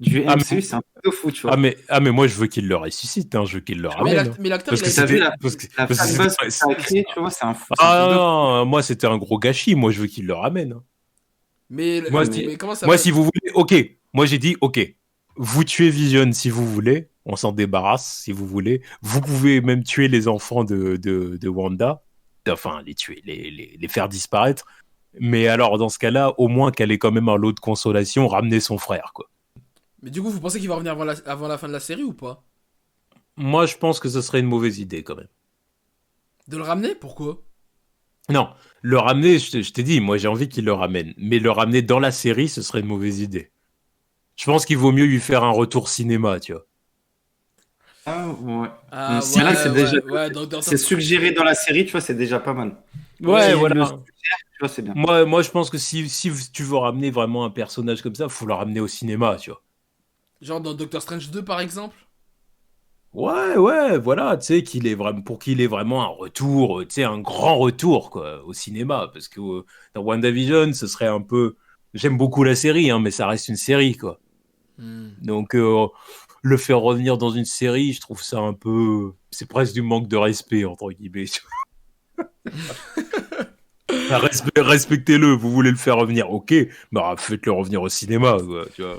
Speaker 2: du
Speaker 3: Ah,
Speaker 2: MCU, c'est un peu de fou, tu vois.
Speaker 3: Mais moi, je veux qu'il le ressuscite, hein, je veux qu'il le
Speaker 1: Mais
Speaker 3: ramène.
Speaker 1: mais l'acteur,
Speaker 3: Parce
Speaker 1: il a
Speaker 3: que
Speaker 2: T'as
Speaker 1: été...
Speaker 2: vu
Speaker 3: c'était-
Speaker 2: la,
Speaker 3: parce que-
Speaker 2: la
Speaker 3: parce que
Speaker 2: fanbase
Speaker 3: c'était-
Speaker 2: que ça a créé, tu vois, c'est un fou.
Speaker 3: Ah non, moi, c'était un gros gâchis. Moi, je veux qu'il le ramène, hein.
Speaker 1: Mais,
Speaker 3: Moi,
Speaker 1: mais comment ça
Speaker 3: Moi,
Speaker 1: va...
Speaker 3: si vous voulez, ok. Moi, j'ai dit, ok. Vous tuez Vision si vous voulez. On s'en débarrasse si vous voulez. Vous pouvez même tuer les enfants de Wanda. Enfin, les tuer, les faire disparaître. Mais alors, dans ce cas-là, au moins qu'elle ait quand même un lot de consolation, ramener son frère, quoi.
Speaker 1: Mais du coup, vous pensez qu'il va revenir avant la fin de la série ou pas?
Speaker 3: Moi, je pense que ce serait une mauvaise idée, quand même.
Speaker 1: De le ramener? Pourquoi?
Speaker 3: Non, le ramener, je t'ai dit, moi, j'ai envie qu'il le ramène. Mais le ramener dans la série, ce serait une mauvaise idée. Je pense qu'il vaut mieux lui faire un retour cinéma, tu vois.
Speaker 2: Ah, ouais.
Speaker 1: Ah
Speaker 2: Si là, c'est déjà,
Speaker 1: ouais,
Speaker 2: c'est suggéré dans la série, tu vois, c'est déjà pas mal.
Speaker 3: Ouais,
Speaker 2: Si
Speaker 3: voilà.
Speaker 2: le suggère, tu vois, c'est bien.
Speaker 3: Moi, je pense que si tu veux ramener vraiment un personnage comme ça, faut le ramener au cinéma, tu vois.
Speaker 1: Genre dans Doctor Strange 2 par exemple?
Speaker 3: Ouais, voilà, tu sais, pour qu'il ait vraiment un retour, tu sais, un grand retour, quoi, au cinéma. Parce que dans WandaVision, ce serait un peu. J'aime beaucoup la série, hein, mais ça reste une série, quoi. Donc, le faire revenir dans une série, je trouve ça un peu... C'est presque du manque de respect, entre guillemets. Enfin, respectez-le, vous voulez le faire revenir, ok, bah faites-le revenir au cinéma, quoi, tu vois.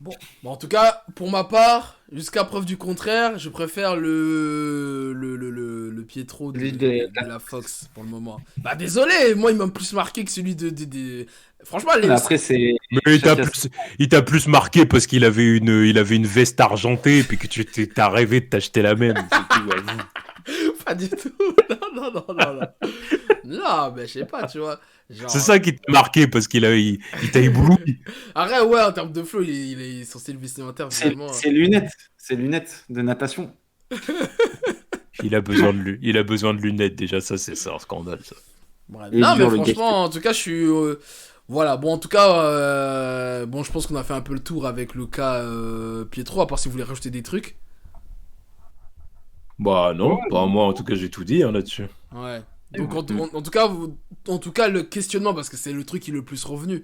Speaker 1: Bon, en tout cas, pour ma part, jusqu'à preuve du contraire, je préfère le Pietro
Speaker 2: Lui
Speaker 1: de la Fox pour le moment. Bah désolé, moi il m'a plus marqué que celui Franchement,
Speaker 2: Mais après, c'est.
Speaker 3: Mais il t'a plus marqué parce qu'il avait une veste argentée et puis que t'as rêvé de t'acheter la même, c'est tout, avoue.
Speaker 1: Pas du tout. Non. Non, mais je sais pas, tu vois. Genre...
Speaker 3: C'est ça qui t'a marqué parce il t'a ébloui.
Speaker 1: Arrête, ouais, en termes de flow, il est son style vestimentaire, vraiment.
Speaker 2: C'est lunettes. C'est lunettes de natation.
Speaker 3: Il a besoin de lunettes déjà, ça c'est un scandale ça.
Speaker 1: Bref.
Speaker 2: Et
Speaker 1: Non, mais
Speaker 2: dur, le
Speaker 1: franchement, en tout cas, je suis. Voilà, bon, en tout cas, bon, je pense qu'on a fait un peu le tour avec le cas Pietro, à part si vous voulez rajouter des trucs.
Speaker 3: Bah non,
Speaker 2: Ouais.
Speaker 3: bah, moi en tout cas j'ai tout dit là-dessus.
Speaker 1: Ouais. Donc, en tout cas, le questionnement, parce que c'est le truc qui est le plus revenu,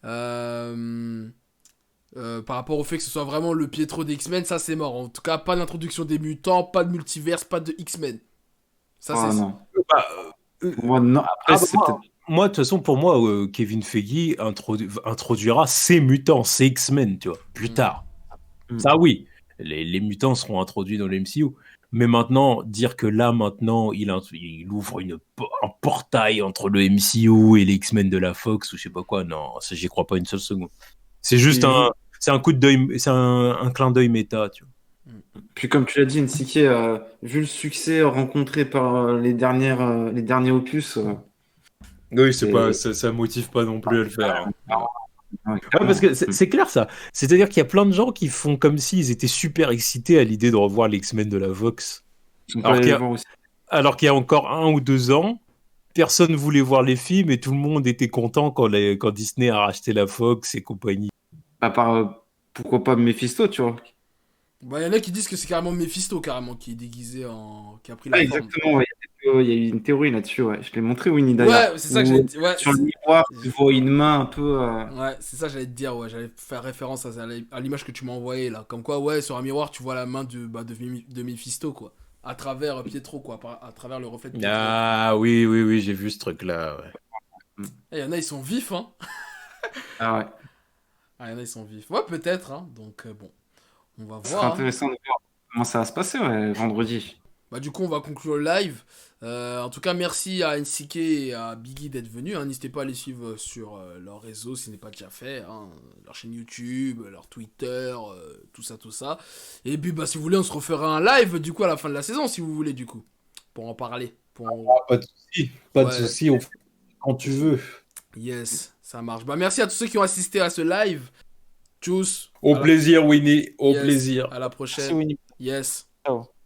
Speaker 1: euh, par rapport au fait que ce soit vraiment le Pietro des X-Men, ça c'est mort. En tout cas, pas d'introduction des mutants, pas de multiverse, pas de X-Men. Ça
Speaker 2: Ah
Speaker 1: c'est.
Speaker 2: non.
Speaker 3: Bah,
Speaker 2: Moi, non. Après, c'est peut-être.
Speaker 3: moi, de toute façon, pour moi, Kevin Feige introduira ses mutants, ses X-Men, tu vois, plus tard. Ça, oui, les mutants seront introduits dans le MCU. Mais maintenant, dire que là, maintenant, il ouvre un portail entre le MCU et les X-Men de la Fox ou je sais pas quoi, non, ça, j'y crois pas une seule seconde. C'est juste c'est un coup d'œil, c'est un clin d'œil méta, tu vois.
Speaker 2: Puis comme tu l'as dit, NCK, vu le succès rencontré par les derniers opus,
Speaker 3: Oui,
Speaker 2: c'est-
Speaker 3: ça motive pas non plus à le faire.
Speaker 2: ouais,
Speaker 3: Ouais, parce que c'est clair ça. C'est-à-dire qu'il y a plein de gens qui font comme s'ils étaient super excités à l'idée de revoir les X-Men de la Vox.
Speaker 2: on peut
Speaker 3: Alors
Speaker 2: aller
Speaker 3: qu'il y
Speaker 2: le
Speaker 3: a,
Speaker 2: voir aussi.
Speaker 3: alors qu'il y a encore 1 ou 2 ans, personne voulait voir les films et tout le monde était content quand Disney a racheté la Fox et compagnie.
Speaker 2: À part, pourquoi pas Mephisto, tu vois.
Speaker 1: Bah, y en a qui disent que c'est carrément Mephisto, carrément, qui est déguisé en. Qui a pris
Speaker 2: Ah,
Speaker 1: la forme.
Speaker 2: exactement, ouais. Il y a eu une théorie là-dessus, ouais. Je l'ai montré, Winnie,
Speaker 1: Ouais,
Speaker 2: d'ailleurs.
Speaker 1: c'est ça que
Speaker 2: Où,
Speaker 1: j'allais dire. Ouais,
Speaker 2: sur le miroir, tu vois une main un peu.
Speaker 1: ouais, c'est ça que j'allais te dire. Ouais, j'allais faire référence à l'image que tu m'as envoyée là. Comme quoi, ouais, sur un miroir, tu vois la main de Mephisto, quoi. À travers Pietro, quoi. À travers le reflet de Pietro.
Speaker 3: Ah oui, j'ai vu ce truc-là. Ouais.
Speaker 1: Il y en a, ils sont vifs, hein.
Speaker 2: Ah ouais.
Speaker 1: Ah, y en a, ils sont vifs. Ouais, peut-être, hein. Donc, bon, on va
Speaker 2: Ce sera
Speaker 1: voir. Hein.
Speaker 2: intéressant de voir comment ça va se passer, ouais, vendredi.
Speaker 1: Bah, du coup, on va conclure le live. En tout cas, merci à NCK et à Biggie d'être venus. Hein. N'hésitez pas à les suivre sur leurs réseaux si ce n'est pas déjà fait. Hein. Leur chaîne YouTube, leur Twitter, tout ça, tout ça. Et puis, bah, si vous voulez, on se refera un live du coup à la fin de la saison, si vous voulez, du coup. Pour en parler.
Speaker 3: Pas de souci, pas de
Speaker 1: Ouais.
Speaker 3: souci, on fait quand tu veux.
Speaker 1: Yes, ça marche. Bah, merci à tous ceux qui ont assisté à ce live. Tchuss.
Speaker 3: Au
Speaker 1: À la-
Speaker 3: plaisir, Winnie, au
Speaker 1: Yes,
Speaker 3: plaisir.
Speaker 1: À la
Speaker 2: Merci,
Speaker 1: prochaine.
Speaker 2: Winnie.
Speaker 1: Yes.
Speaker 2: Ciao.